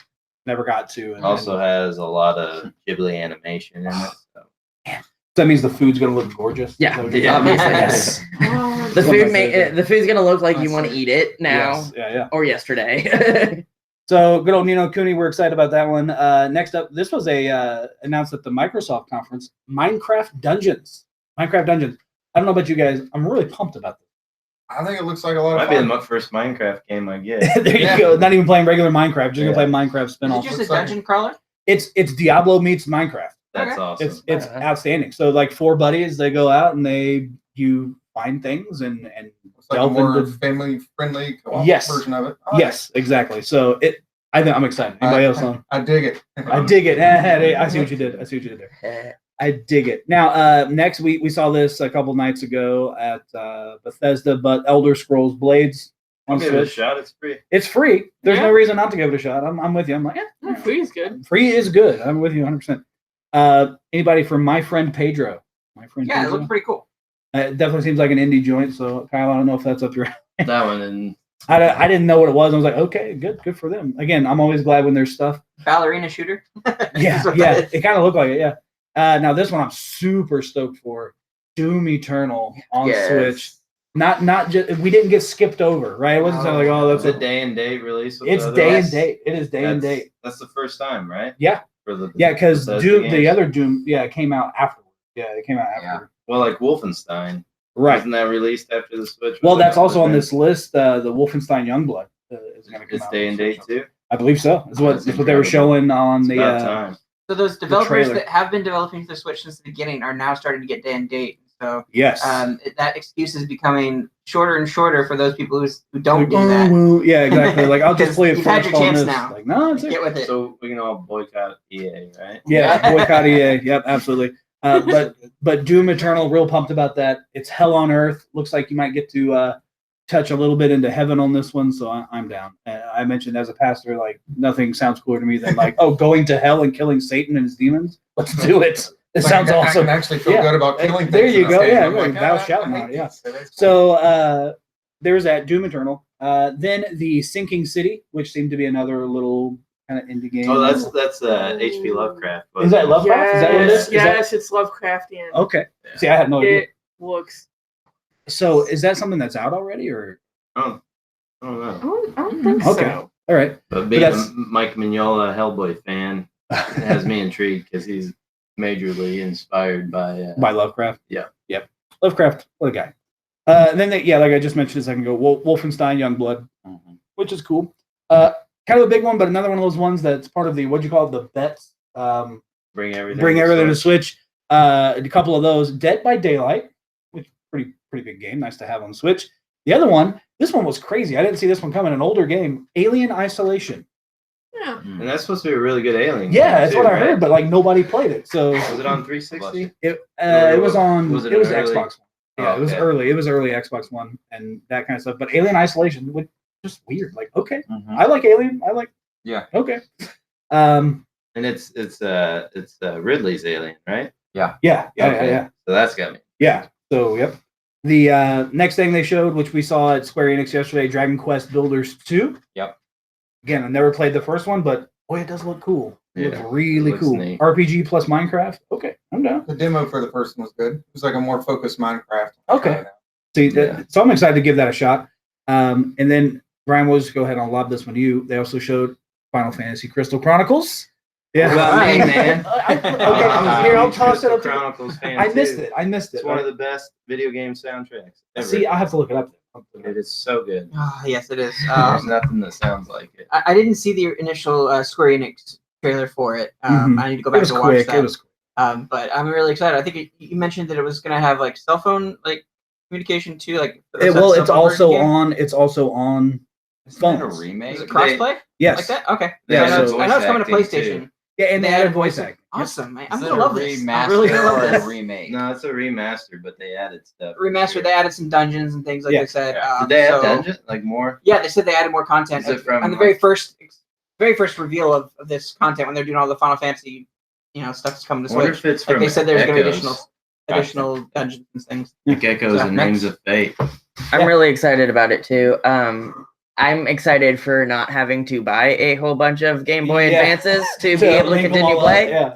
never got to. And Also has a lot of Ghibli animation in it. So. so that means the food's gonna look gorgeous. Yeah, Is that what you're yeah, saying? obviously. Oh, The One of food my favorite. the food's gonna look like you want to eat it now Yes, yeah. or yesterday. So good old Nino Kuni, we're excited about that one. Next up, this was announced at the Microsoft conference. Minecraft Dungeons. I don't know about you guys. I'm really pumped about this. I think it looks like a lot of Might be fun. the first Minecraft game I get. There you Yeah. go. Not even playing regular Minecraft. Just Yeah. gonna play Minecraft Is it spinoff. just a Looks like- dungeon crawler? It's Diablo meets Minecraft. That's Okay. awesome. It's Uh-huh. outstanding. So like 4 buddies, they go out and you find things and It's like a delve more into- family friendly co-op Yes. version of it. I like yes, exactly. So I'm excited. it. Anybody else on? I dig it. I dig it. I see what you did. There. I dig it. Now, next we saw this a couple nights ago at Bethesda, but Elder Scrolls Blades on Give it a Switch. shot. It's free. It's free. There's Yeah. no reason not to give it a shot. I'm with you. I'm like, Yeah, free is good. free is good. I'm with you 100%. Anybody from My Friend Pedro? My Friend Yeah, it Pedro? looked pretty cool. It definitely seems like an indie joint. So Kyle, I don't know if that's up your. That one and I didn't know what it was. I was like, okay, good for them. Again, I'm always glad when there's stuff. Ballerina shooter. Yeah, That's what yeah. that is. It kind of looked like it. Yeah. Now this one I'm super stoked for. Doom Eternal on Yes. Switch. Not just we didn't get skipped over, right? It wasn't something like, oh, that's it's a a day and date release. With it's the other day ones. and date. It is day and That's- date. That's the first time, right? Yeah. For the Yeah, because Bethesda Doom, the games. other Doom, came out afterwards. Yeah, it came out Yeah. after. Well, like Wolfenstein. Right. Wasn't that released after the Switch? Well, Was it that's not also on the- this list. The Wolfenstein Youngblood is going to come It's out. day and date too. I believe so. That's That's what they were incredible. showing on It's the. about time. So those developers trailer. that have been developing for the Switch since the beginning are now starting to get day and date. So Yes. that excuse is becoming shorter and shorter for those people who don't Like, do oh, that. well, yeah, exactly. Like I'll just Because play it you've had first your on chance this. now. Like no, it's Get with it. So we can all boycott EA, right? yeah, boycott EA. Yep, absolutely. But Doom Eternal, real pumped about that. It's hell on earth. Looks like you might get to touch a little bit into heaven on this one, so I'm down. I mentioned as a pastor, like nothing sounds cooler to me than like, oh, going to hell and killing Satan and his demons. Let's do it. It sounds I awesome. can actually feel Yeah. good about killing things. There you in this go. game. Yeah, I'm like, thou "Ah, shalt I not," like yeah. these, so that's cool. So there's that Doom Eternal. Then the Sinking City, which seemed to be another little kind of indie game. Oh, that's HP Lovecraft. Is that Lovecraft? Is that what it is? Yes, Is that- yes, it's Lovecraftian. Okay. Yeah. See, I had no idea. It looks. So is that something that's out already, or Oh, I don't know. I don't think Okay. so. all right? But being a that's- Mike Mignola Hellboy fan has me intrigued because he's majorly inspired by. By Lovecraft. Yeah. Yep. Lovecraft, what a guy. Then they, like I just mentioned a second ago, Wolfenstein Youngblood, which is cool. Kind of a big one, but another one of those ones that's part of the what'd you call it, the bets. Bring everything. Bring everything to Switch. Switch. A couple of those. Dead by Daylight, which is pretty big game. Nice to have on Switch. The other one, this one was crazy. I didn't see this one coming. An older game, Alien Isolation. Yeah. And that's supposed to be a really good Alien. Yeah, game, that's too, what I right? heard, but like nobody played it. So Was it on 360? it was on. Was it it was early? Xbox One. Yeah, it was Okay. early. It was early Xbox One and that kind of stuff. But Alien Isolation was just weird. Like, okay, I like Alien. I like. Yeah. Okay. And it's Ridley's Alien, right? Yeah. Okay. Yeah. So that's got me. Yeah. So, yep. The next thing they showed, which we saw at Square Enix yesterday, Dragon Quest Builders 2. Yep. Again, I never played the first one, but boy, it does look cool. It Yeah, looks really looks cool. neat. RPG plus Minecraft. Okay, I'm down. The demo for the first one was good. It was like a more focused Minecraft. Okay. See, Yeah. so I'm excited to give that a shot. And then Brian was go ahead and I'll lob this one to you. They also showed Final Fantasy Crystal Chronicles. Yeah. What about me, man? Okay, here I'll toss it up. to you. Chronicles fan I missed too. it. I missed it. It's one of the best video game soundtracks ever. See, I have to look it up. It is so good. Ah, yes, it is. There's nothing that sounds like it. I didn't see the initial Square Enix trailer for it. Mhm. I need to go It back was to watch quick. that. It was But I'm really excited. I think you mentioned that it was going to have like cell phone like communication too. Like well, it's cell phone also version game? on. It's also on Isn't that a phones. Is remake? it crossplay Yes. like that? Okay. Yeah, I know, so- I know it's coming to voice PlayStation. acting, Yeah, and they They added added voice voice acting. Awesome, man. I'm Is it gonna a love this. I'm remaster really gonna or love a this. remake? No, it's a remaster, but they added stuff. Remaster. They added some dungeons and things like Yeah. they said. Yeah. Did they add so- dungeon? Like more? Yeah, they said they added more content. Is it from, on the like- very first reveal of this content when they're doing all the Final Fantasy, stuff that's coming to I wonder Switch. if it's Like from they said, there's going to be Echoes. additional dungeons and things. Like Echoes So and next- Rings of Fate. I'm really excited about it too. I'm excited for not having to buy a whole bunch of Game Boy Yeah. Beadvances to be So able to link them continue all up.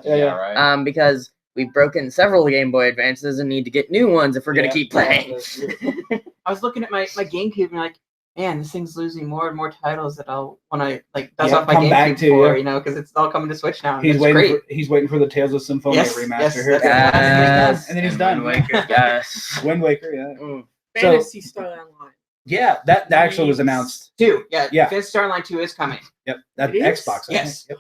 play. Yeah. right. Because we've broken several Game Boy Advances and need to get new ones if we're Yeah. gonna keep playing. I was looking at my GameCube and like, man, this thing's losing more and more titles that I'll want to like dust Yeah, off my come back GameCube to, for, yeah. because it's all coming to Switch now. And He's it's waiting. great. He's waiting for the Tales of Symphonia Yes, remaster yes, here. that's the last thing. And then he's And done. Wind Waker. Yes. Wind Waker. Yeah. Mm. So- Fantasy Star Online. Yeah. That actually was announced. 2, yeah, Yeah. Fifth Star Online 2 is coming. Yep. That It is? Xbox. I think. Yes. Yep.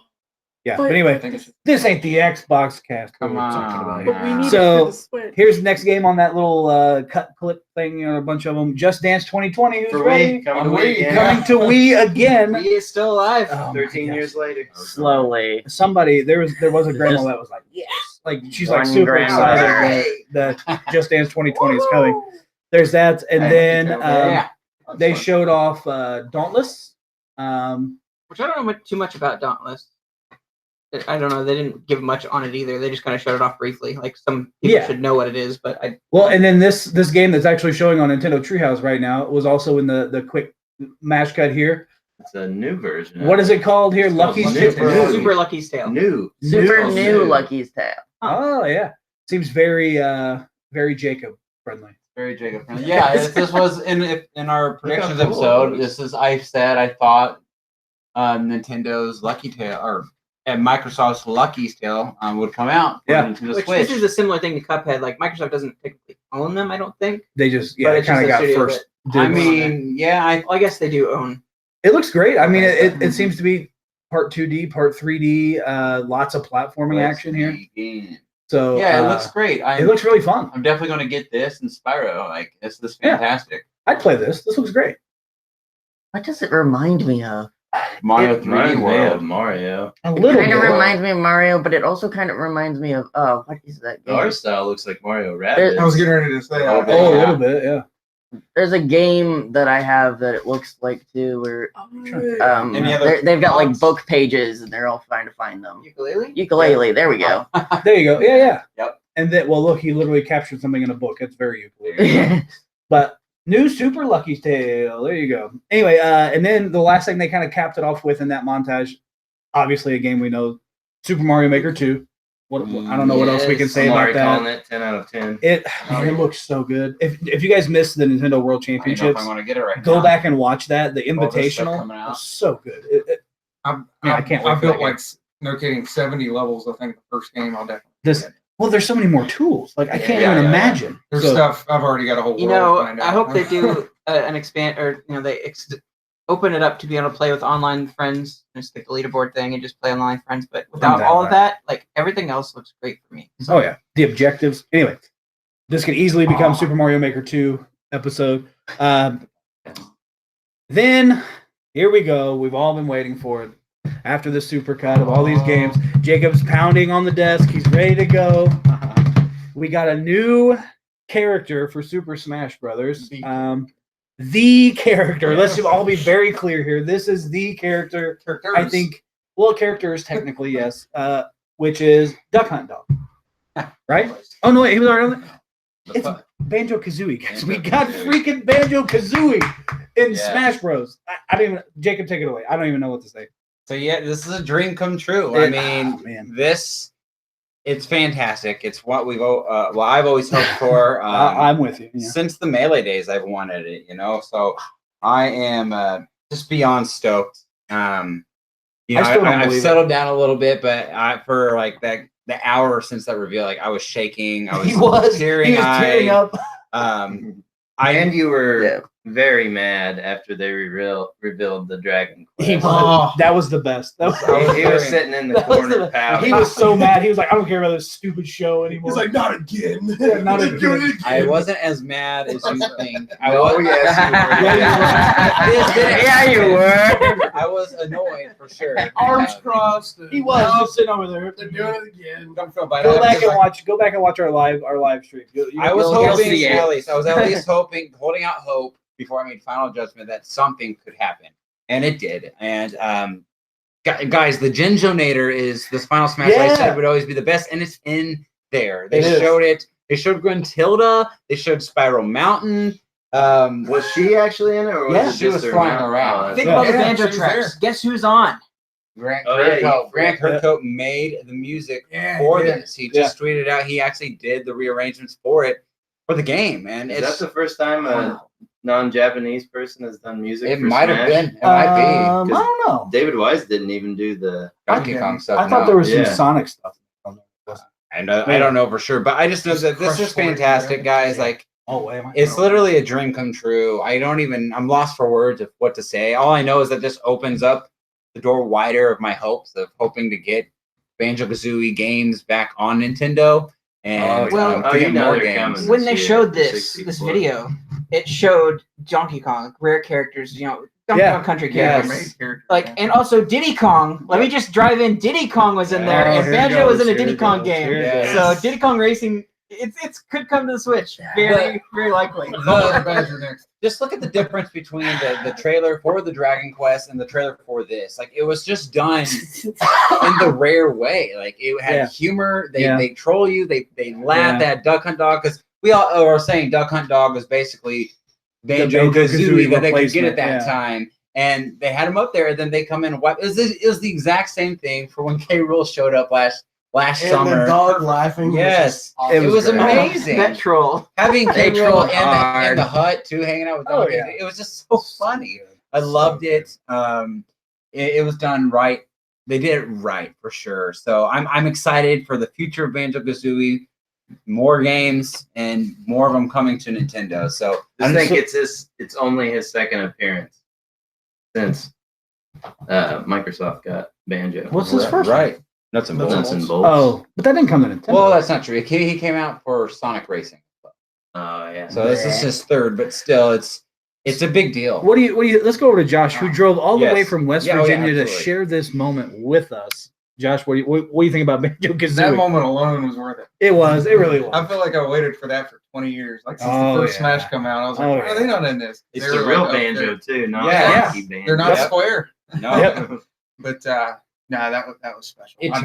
Yeah. But- But I anyway, think it's this ain't the Xbox cast. Come we're talking on. about But here. we need So, it for the Switch. Here's the next game on that little cut clip thing. A bunch of them. Just Dance 2020. Who's For ready? Wii, coming to On Wii Wii, again. Coming to Wii again. He is still alive. Oh my 13 gosh. years later. Slowly. Somebody there was a grandma that was like, yes, like she's like One super grandma. excited that Just Dance 2020 is coming. There's that, and Hey, then okay. Yeah. they showed off Dauntless. Which I don't know too much about Dauntless. I don't know. They didn't give much on it either. They just kind of showed it off briefly. Like some people should know what it is, but Well, and then this game that's actually showing on Nintendo Treehouse right now was also in the quick mash cut here. It's a new version. What is it called here? It's called Lucky's Super- Tale? Super Lucky's Tale. Super New. new Lucky's Tale. Oh yeah, seems very very Jacob friendly. Very Jacob friendly. Yeah, this was in our predictions cool it episode. looks. This is I said I thought Nintendo's Lucky Tale or Microsoft's Lucky's Tale would come out for Yeah. Nintendo Which Switch. this is a similar thing to Cuphead. Like Microsoft doesn't technically own them, I don't think. They just But it's kind of just a got studio first. I dibs. mean, yeah, Well, I guess they do own. It looks great. I mean, it seems to be part 2D, part 3D. Lots of platforming action here. So Yeah, it looks great. it looks really fun. I'm definitely going to get this and Spyro. Like, this is Yeah. fantastic. I'd play this. This looks great. What does it remind me of? Mario It 3D Reminds me of World. Mario. A It little kind of bit. reminds me of Mario, but it also kind of reminds me of what is that The game? art style looks like Mario Rabbids. I was getting ready to say. Oh, Oh, a Yeah. little bit. Yeah. There's a game that I have that it looks like too, where Any other they've got like thoughts? book pages and they're all trying to find them. Ukulele? Ukulele, there we go. There you go. Yeah, yeah. Yep. And then, well, look, he literally captured something in a book. That's very ukulele. But new Super Lucky's Tale. There you go. Anyway, and then the last thing they kind of capped it off with in that montage, obviously a game we know, Super Mario Maker 2. What I don't know what else we can Yes. say I'm about already that. calling it 10 out of 10. It looks so good. If you guys missed the Nintendo World I don't know if Championships, I'm going to get it right go now. back and watch that. The All this stuff Invitational coming out. was so good. I can't wait I for built that like no kidding 70 levels. I think the first game I'll definitely. This well, there's so many more tools. Like I can't Yeah, even yeah, yeah. imagine. There's So- stuff I've already got a whole. You world know, planned I out. hope they do an expand, or they open it up to be able to play with online friends, just like the leaderboard thing, and just play online friends. But without that all way. of that, like everything else looks great for me. Oh yeah, the objectives. Anyway, this could easily become Aw. Super Mario Maker 2 episode. Then here we go. We've all been waiting for it. After the super cut of all these games, Jacob's pounding on the desk. He's ready to go. We got a new character for Super Smash Brothers. The character. Let's all be very clear here. This is the character. I think. Well, characters technically yes, which is Duck Hunt Dog. Right? Oh no, wait, he was already on the. It's Banjo Kazooie, guys. We got freaking Banjo Kazooie in Yeah. Smash Bros. I don't even. Jacob, take it away. I don't even know what to say. So yeah, this is a dream come true. I It- mean, oh, man. it's fantastic. It's what I've always hoped for. I'm with you. Yeah. Since the Melee days, I've wanted it. So I am just beyond stoked. I still don't I've believe it. settled down a little bit, but for like the hour since that reveal, like I was shaking. I was, He was tearing. tearing up. And you were Yeah. very mad after they revealed the Dragon Quest. He was, that was the best. That was, He was sitting in the That was corner the- pouting. he was so mad. He was like, I don't care about this stupid show anymore. He's like, not again. Yeah, not again. I wasn't as mad as you think. I Oh, was. Yeah, you were. I was annoyed for sure. Arms crossed. He was just sitting over there. They're doing it again. Don't feel bad. Go back and watch. Go back and watch our live stream. I was You'll hoping see it. at least. I was at least hoping, holding out hope before I made final judgment that something could happen, and it did. And guys, the Genjonator is this Final Smash. I Yeah. said would always be the best, and it's in there. They It is. showed it. They showed Gruntilda. They showed Spiral Mountain. Was she actually in it, or was Yeah, it she just was her flying mount? around. Oh, Think Yeah. about the Yeah, banjo she was tracks. Guess who's on? Grant Oh, yeah, Kirkhope. you- Grant Kirkhope made the music for this. He just tweeted out he actually did the rearrangements for it for the game, and Is it's that the first time a non-Japanese person has done music? it for might have Smash? been. It might I be. don't know. David Wise didn't even do the. Donkey Kong stuff. I thought no. there was Yeah. some Sonic stuff. And I don't know for sure, but I just know that this is fantastic, guys. Like, Oh, wait, am I- it's literally a dream come true. I'm lost for words of what to say. All I know is that this opens up the door wider of my hopes of hoping to get Banjo-Kazooie games back on Nintendo and Well, to get you know more they're games. coming. When they see it showed for this 64. video, it showed Donkey Kong, rare characters, Donkey Yeah. Kong Country Yes. characters. Like, and also Diddy Kong. Let me just drive in. Diddy Kong was in there, Oh, and here it Banjo was goes, in a here Diddy it Kong goes, game. here it goes. So Diddy Kong Racing It's could come to the Switch. Very likely. Badger next. Just look at the difference between the trailer for the Dragon Quest and the trailer for this. Like, it was just done in the rare way. Like, it had humor. They troll you. They laugh at Duck Hunt Dog, because we all are saying Duck Hunt Dog was basically Banjo-Kazooie that they could get at that time. And they had him up there, and then they come in and wipe. It was the exact same thing for when K. Rool showed up last And summer. the dog laughing. Yes, was just it was awesome. amazing. That troll. Having K. They Rool troll in hard. the hut too, hanging out with Oh, Dog. yeah. It was just so funny. I loved it. It was done right. They did it right for sure. So I'm excited for the future of Banjo-Kazooie. More games and more of them coming to Nintendo. So I think it's only his second appearance since Microsoft got Banjo. What's his first one? right. Nuts and bolts. Nuts and bolts. Oh, but that didn't come to Nintendo. Well, that's not true. He came out for Sonic Racing. Oh yeah. So this is his third, but still, it's a big deal. what do you? Let's go over to Josh, who drove all the way Yes. from West Yeah, oh, yeah, Virginia to absolutely. share this moment with us. Josh, what do you think about That Banjo-Kazooie? moment alone was worth it. It was. It really was. I feel like I waited for that for 20 years. Like since Oh, the first yeah. Smash come out, I was like, Oh, why are they not in this? It's They the were real like, oh, Banjo too, not Yeah. Funky Banjo. They're not Yep. Square. No. Yep. But nah, that was special. It's-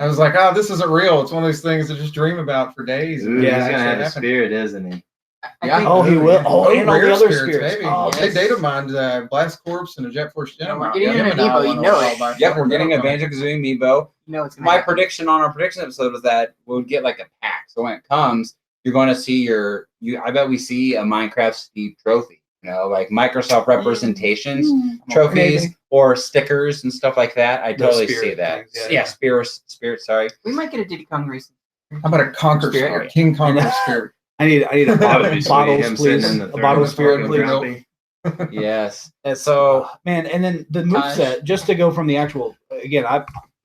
I was like, oh, this isn't real. It's one of those things I just dream about for days. Ooh, Yeah, he's gonna have a Actually happened. spirit, isn't he? I Yeah. think- Oh, he will. Oh, and all the Rare other spirits, spirits. baby. Oh, They yes. data mined Blast Corpse and a Jet Force Gem. we're getting an amiibo, you know it. Yep, we're getting a Banjo-Kazooie amiibo. You know it's gonna My happen. prediction on our prediction episode was that we would get like a pack. So when it comes, you're going to see I bet we see a Minecraft Steve trophy. Like Microsoft representations, trophies, Maybe. or stickers and stuff like that. I The totally spirit see that. things, yeah. Spirit. Sorry. We might get a Diddy Kong Racing. How about a Conquer Spirit? Spirit? King Conquer Spirit. I need a That would be sweet, bottles, him please. sitting in the A throne bottle of spirit, fucking please. grumpy. Yes. And so Man, and then the moveset, just to go from the actual, again,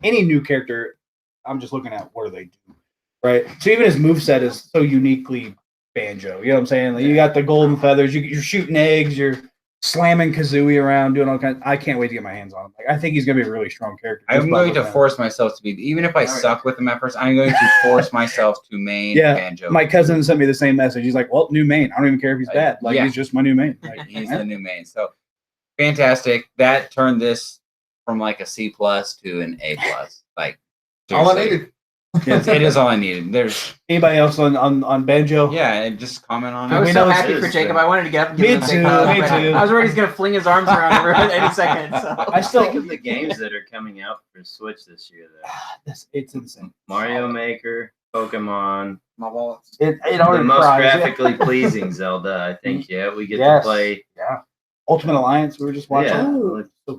any new character, I'm just looking at what do they do, right? So even his moveset is so uniquely Banjo. You know what I'm saying? Like, you got the golden feathers, you're shooting eggs, you're slamming Kazooie around, doing all kinds. I can't wait to get my hands on him. Like, I think he's gonna be a really strong character. just I'm by going to looking at force myself to be, even if I suck with him at first, I'm going to force myself to main Yeah, Banjo. him. My cousin sent me the same message. He's like, "Well, new main. I don't even care if he's bad. Like, Yeah. he's just my new main." Like, He's the new main. So fantastic. That turned this from like a C+ to an A+. Like, All I seriously. needed. It is all I needed. There's anybody else on Banjo? yeah, and just comment on I it. was We so know happy it's- for Jacob. I wanted to get up and Me give him a big too, hug, me but too. I was worried he's going to fling his arms around her at any second. So. I still Think of the games that are coming out for Switch this year, though. it's insane. Mario Maker, Pokemon, My wallets. It the already most cries. Yeah. graphically pleasing Zelda, I think. Yeah, we get Yes. to play. Ultimate Alliance. We were just watching. Yeah, Ooh. like,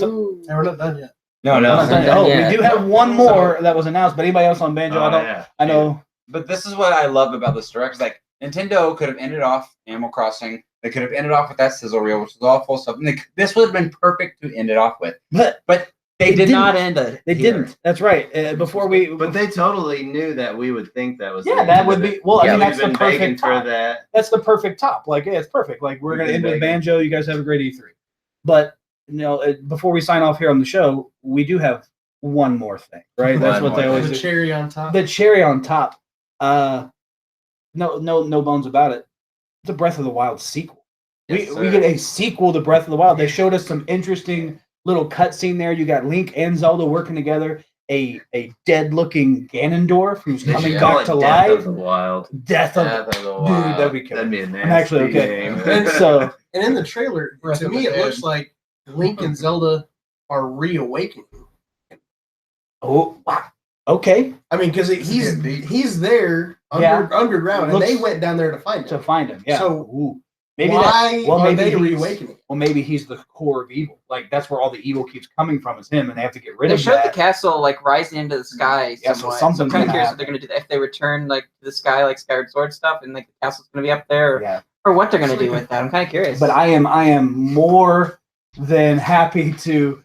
Ooh. And we're not done yet. No, We're not done yet. Oh, Yeah. we do have one more that was announced, but anybody else on Banjo? oh, I don't. yeah. I know. But this is what I love about this direct. Like, Nintendo could have ended off Animal Crossing. They could have ended off with that sizzle reel, which was all full stuff. And this would have been perfect to end it off with. But They They did not didn't. end it. they here. didn't. That's right. Before we. But they totally knew that we would think that was. Yeah, the that end would of be. it. Well, I Yeah, mean, We've that's the been begging perfect for top. that. That's the perfect top. Like, yeah, it's perfect. Like, we're We've gonna been end with begging. Banjo. You guys have a great E3. But before we sign off here on the show, we do have one more thing, right? That's One what they more always The do. cherry on top. The cherry on top. No bones about it. It's a Breath of the Wild sequel. Yes, we sir. get a sequel to Breath of the Wild. They showed us some interesting little cutscene there. You got Link and Zelda working together. A dead looking Ganondorf who's They coming should call back it to Death life. of the Wild. Death of Death of the Dude, Wild. that'd be killer. That'd be a nasty I'm actually okay. game. So And in the trailer, Breath to of me, the it Dead. looks like Link and Zelda are reawakening. wow. Okay. I mean, because getting deep. he's there Yeah. underground, and Looks- they went down there to find To him. find him. Yeah. So, Ooh. Maybe Why well, are maybe they he's- reawakening? Well, maybe he's the core of evil. Like, that's where all the evil keeps coming from, is him, and they have to get rid They of showed that. the castle like rising into the sky. Yeah, so somewhat. something's I'm kind of gonna curious what they're going to do. If they return like to the sky, like Skyward Sword stuff, and like the castle's going to be up there, Yeah. or what they're going to do with that. I'm kind of curious. But I am more than happy to.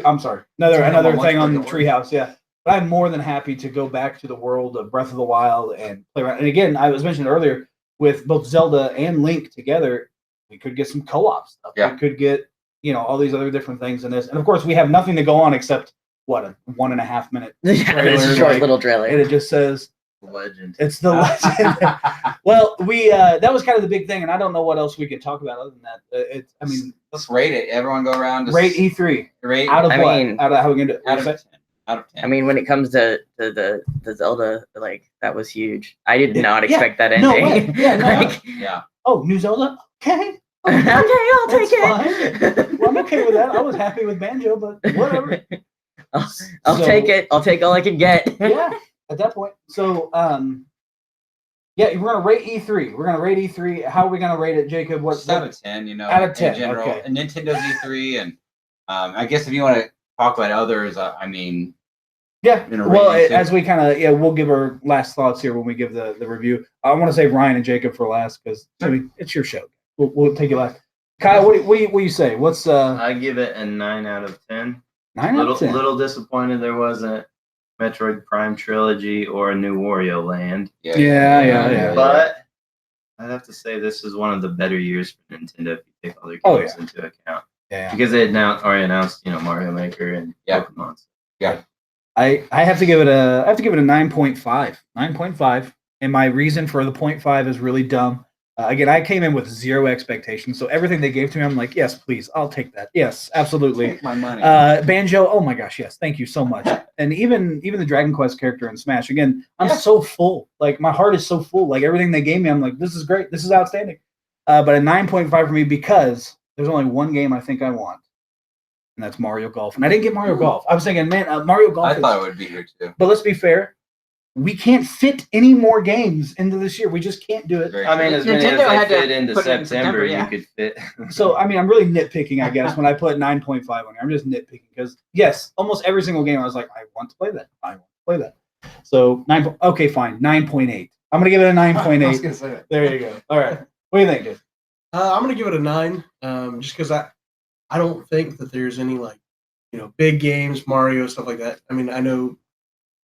I'm sorry. Another thing on the Treehouse. Yeah, but I'm more than happy to go back to the world of Breath of the Wild and play around. And again, I was mentioned earlier with both Zelda and Link together, we could get some co-op stuff. Yeah. We could get all these other different things in this, and of course we have nothing to go on except what, a 1.5 minute Yeah, Trailer, it's a short like- little and trailer. it just says Legend. It's the legend. Well, we that was kind of the big thing, and I don't know what else we could talk about other than that. I mean, Let's rate it. Everyone go around. rate E3 Rate out of I what? mean, Out of how we gonna do? out of 10. Out of 10. I mean, when it comes to the Zelda, like that was huge. I did not Yeah, expect that no ending. way. Yeah, no. Like, Yeah. Oh, New Zelda. Okay. okay, I'll take That's it. Well, I'm okay with that. I was happy with Banjo, but whatever. I'll So- take it. I'll take all I can get. Yeah, at that point. So, yeah, we're gonna rate E3. We're gonna rate E3. How are we gonna rate it, Jacob? What's out of 10? You know, Out of 10, in general, okay. and Nintendo's E3, and I guess if you want to talk about others, I mean, Yeah. In a Well, rating, too. as we kind of we'll give our last thoughts here when we give the review. I want to save Ryan and Jacob for last because I mean it's your show. We'll take it last. Kyle, what do you say? What's I give it a 9 out of 10. 9 out of 10? Little disappointed there wasn't Metroid Prime Trilogy or a new Wario Land. Yeah. But I'd have to say this is one of the better years for Nintendo if you take all their Oh, games into account. Yeah. Because they had already announced, Mario Maker and Yeah. Pokemon. I have to give it a 9.5. 9.5. And my reason for the 0.5 is really dumb. Again, I came in with zero expectations, so everything they gave to me, I'm like, yes, please, I'll take that. Yes, absolutely. Take my money. Banjo, oh my gosh, yes, thank you so much. And even the Dragon Quest character in Smash, again, I'm so full. Like my heart is so full. Like everything they gave me, I'm like, this is great, this is outstanding. But a 9.5 for me because there's only one game I think I want, and that's Mario Golf. And I didn't get Mario Golf. I was thinking, man, Mario Golf. I thought it would be here too. But let's be fair, we can't fit any more games into this year. We just can't do it. Very I mean, true. as many Nintendo as had they to fit into put it in September, September, yeah. you could fit. So, I mean, I'm really nitpicking, I guess, when I put 9.5 on here. I'm just nitpicking because, yes, almost every single game I was like, I want to play that. I want to play that. So, okay, fine. 9.8. I'm going to give it a I was 9.8. gonna say that. There you go. All right. What do you think, dude? I'm gonna give it a 9, just because I don't think that there's any big games, Mario stuff like that. I mean, I know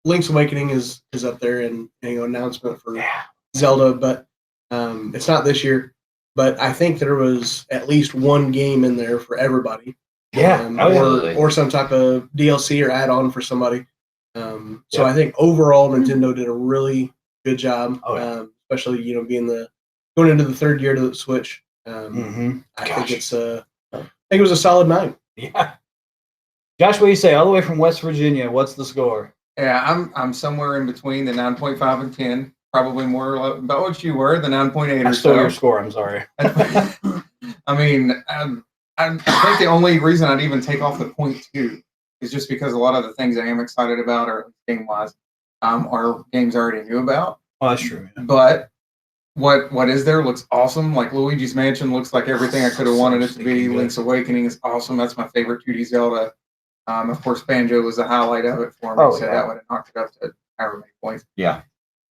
Link's Awakening is up there and announcement for Zelda, but it's not this year. But I think there was at least one game in there for everybody. Yeah. absolutely. or some type of DLC or add-on for somebody. So Yeah. I think overall Nintendo did a really good job, Oh, yeah. especially being going into the third year to the Switch. Mm-hmm. I Gosh. think it was a solid 9. Yeah. Josh, what do you say? All the way from West Virginia, what's the score? Yeah, I'm somewhere in between the 9.5 and 10. Probably more about what you were, the 9.8 I or stole so. your score. I'm sorry. I mean, I think the only reason I'd even take off the 0.2 is just because a lot of the things I am excited about, or game-wise, are games I already knew about. Oh, that's true. Man. But what is there looks awesome. Like Luigi's Mansion looks like everything I could have wanted it to be. Good. Link's Awakening is awesome. That's my favorite 2D Zelda. Of course, Banjo was the highlight of it for me, Oh, so yeah. that would have knocked it up to however many points. Yeah.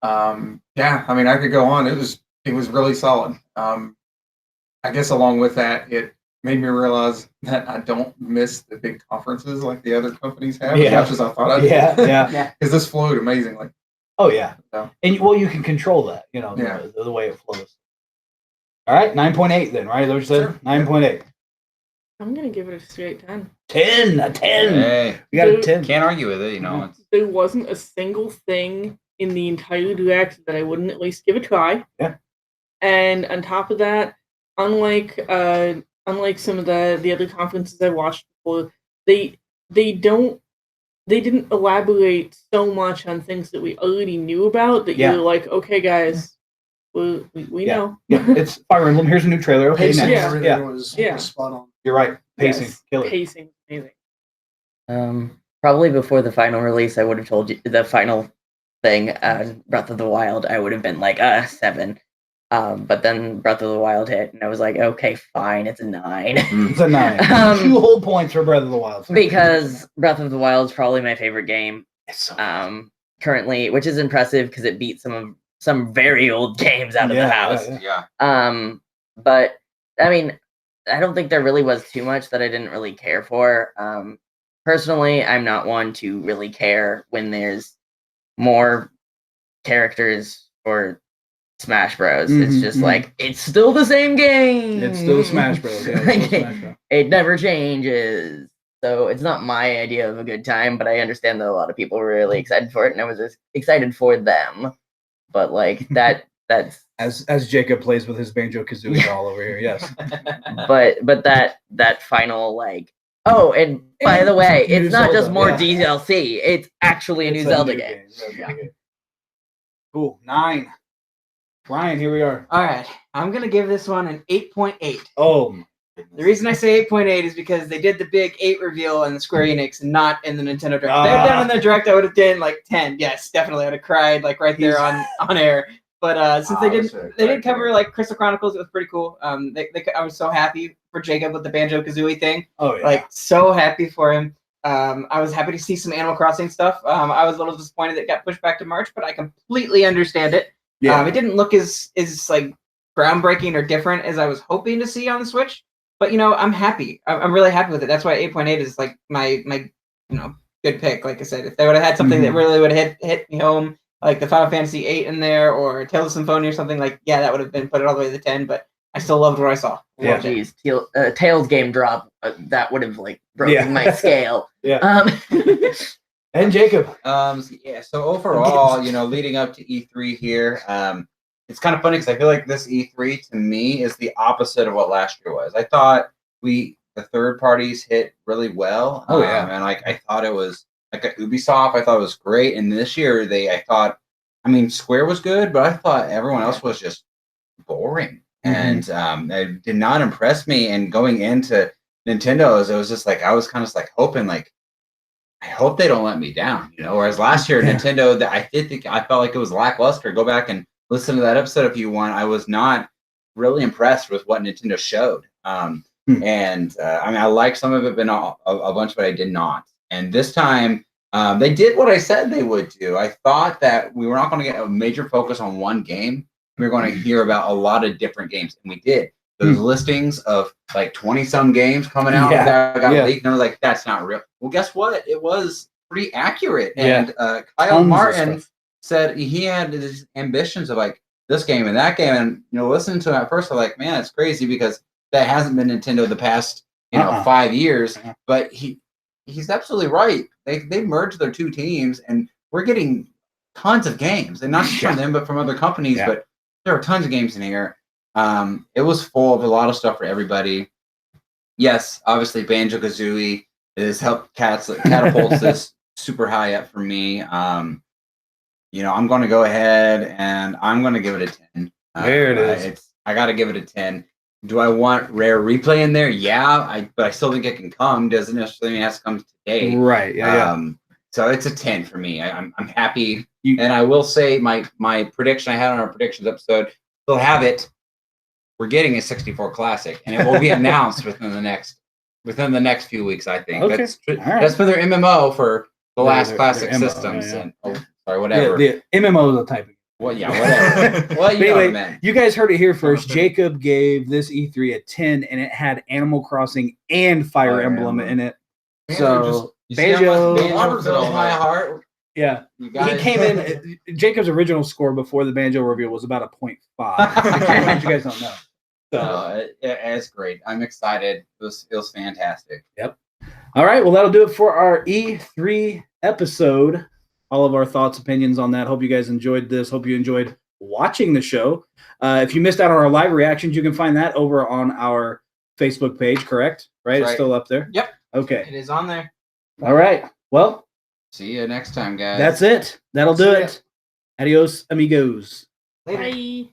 Yeah, I mean, I could go on. It was really solid. I guess along with that, it made me realize that I don't miss the big conferences like the other companies have as Yeah. much as I thought I did. Yeah. Because this flowed amazingly. Oh, yeah. Yeah. And you can control that, Yeah. the way it flows. All right, 9.8 then, right? Is that what you said? Sure. 9.8. I'm gonna give it a straight 10. 10, a 10. Hey, We got a 10. can't argue with it. It's There wasn't a single thing in the entire direct that I wouldn't at least give a try. Yeah. And on top of that, unlike some of the other conferences I watched before, they didn't elaborate so much on things that we already knew about that Yeah. you're like, okay, guys, we Yeah. know. Yeah, it's Fire Emblem. Here's a new trailer. Okay, Pacing next. Yeah. and everything Yeah, was Yeah. spot on. you're right. Pacing, Yes, killer. pacing, amazing. Probably before the final release, I would have told you the final thing, Breath of the Wild. I would have been like 7. But then Breath of the Wild hit, and I was like, okay, fine, it's a 9. It's a 9. Um, 2 whole points for Breath of the Wild. Because Breath of the Wild is probably my favorite game It's so currently, which is impressive because it beat some very old games out of the house. yeah. yeah. But I mean, I don't think there really was too much that I didn't really care for. Personally, I'm not one to really care when there's more characters for Smash Bros. It's Mhm, just mhm. like it's still the same game. It's still Smash Bros. Yeah, it's still Smash Bros. It never changes. So it's not my idea of a good time, but I understand that a lot of people were really excited for it, and I was just excited for them. but like that's As Jacob plays with his Banjo Kazooie doll over here, yes. but that final like, oh, and by the way, New it's not just Zelda, more yeah. DLC, it's actually a It's new Zelda game. Yeah. Cool. 9. Ryan, here we are. All right, I'm gonna give this one an 8.8. Oh, The reason I say 8.8 is because they did the big 8 reveal in the Square Enix and not in the Nintendo Direct. If they had done in the Direct, I would have done like 10. Yes, definitely. I would have cried like right there on air. But since they did cover like Crystal Chronicles, it was pretty cool. I was so happy for Jacob with the Banjo Kazooie thing. oh yeah. Like so happy for him. I was happy to see some Animal Crossing stuff. I was a little disappointed that it got pushed back to March, but I completely understand it. yeah. It didn't look as like groundbreaking or different as I was hoping to see on the Switch. But I'm happy. I'm really happy with it. That's why 8.8 is like my good pick. Like I said, if they would have had something that really would have hit me home, like the Final Fantasy 8 in there or Tales of Symphonia or something, like that would have been put it all the way to the 10. But I still loved what I saw. Yeah. Loved it. Jeez, Tails game drop, that would have like broken Yeah. my scale. Yeah. And Jacob. So overall, leading up to E3 here, it's kind of funny because I feel like this E3 to me is the opposite of what last year was. I thought the third parties hit really well. Oh, yeah. And like I thought it was like a Ubisoft. I thought it was great. And this year Square was good, but I thought everyone else was just boring. And it did not impress me. And going into Nintendo's, it was just like I was kind of like hoping like I hope they don't let me down, Whereas last year Nintendo, I felt like it was lackluster. Go back and listen to that episode if you want. I was not really impressed with what Nintendo showed. And I liked some of it, but not a bunch of it I did not. And this time, they did what I said they would do. I thought that we were not going to get a major focus on one game. We were going to hear about a lot of different games, and we did. Those listings of like 20-some games coming out that got leaked, and I was like, that's not real. Well, guess what? It was pretty accurate. And Kyle Tons of Martin stuff. said he had his ambitions of like this game and that game, and listening to him at first, I'm like, man, it's crazy because that hasn't been Nintendo the past 5 years. But he's absolutely right. They merged their two teams, and we're getting tons of games, and not just from them, but from other companies. Yeah. But there are tons of games in here. It was full of a lot of stuff for everybody. Yes, obviously Banjo Kazooie has helped catapult this super high up for me. I'm going to go ahead and I'm going to give it a 10. There it is. I got to give it a 10. Do I want Rare Replay in there? Yeah, but I still think it can come. Doesn't necessarily mean it has to come today. Right. Yeah. So it's a 10 for me. I'm happy. And I will say my prediction I had on our predictions episode, still have it. We're getting a 64 Classic, and it will be announced within the next few weeks, I think. Okay. That's for their MMO for the last their classic MMO, systems. yeah. And whatever. The MMO is the type of. Well, yeah, whatever. Well, But anyway, man. you guys heard it here first. Jacob gave this E3 a 10, and it had Animal Crossing and Fire Emblem in it. So Banjo, fills my heart. yeah, You he guys, came in. Jacob's original score before the Banjo reveal was about a 0.5. You guys don't know. So, No, it's great. I'm excited. It was fantastic. all right, well, that'll do it for our E3 episode. All of our thoughts, opinions on that. Hope you guys enjoyed this. Hope you enjoyed watching the show. If you missed out on our live reactions, you can find that over on our Facebook page, correct? Right? That's It's right. still up there? Yep. Okay. It is on there. All right. Well, See you next time, guys. that's it. That'll do See ya. it. Adios, amigos. Later. Bye.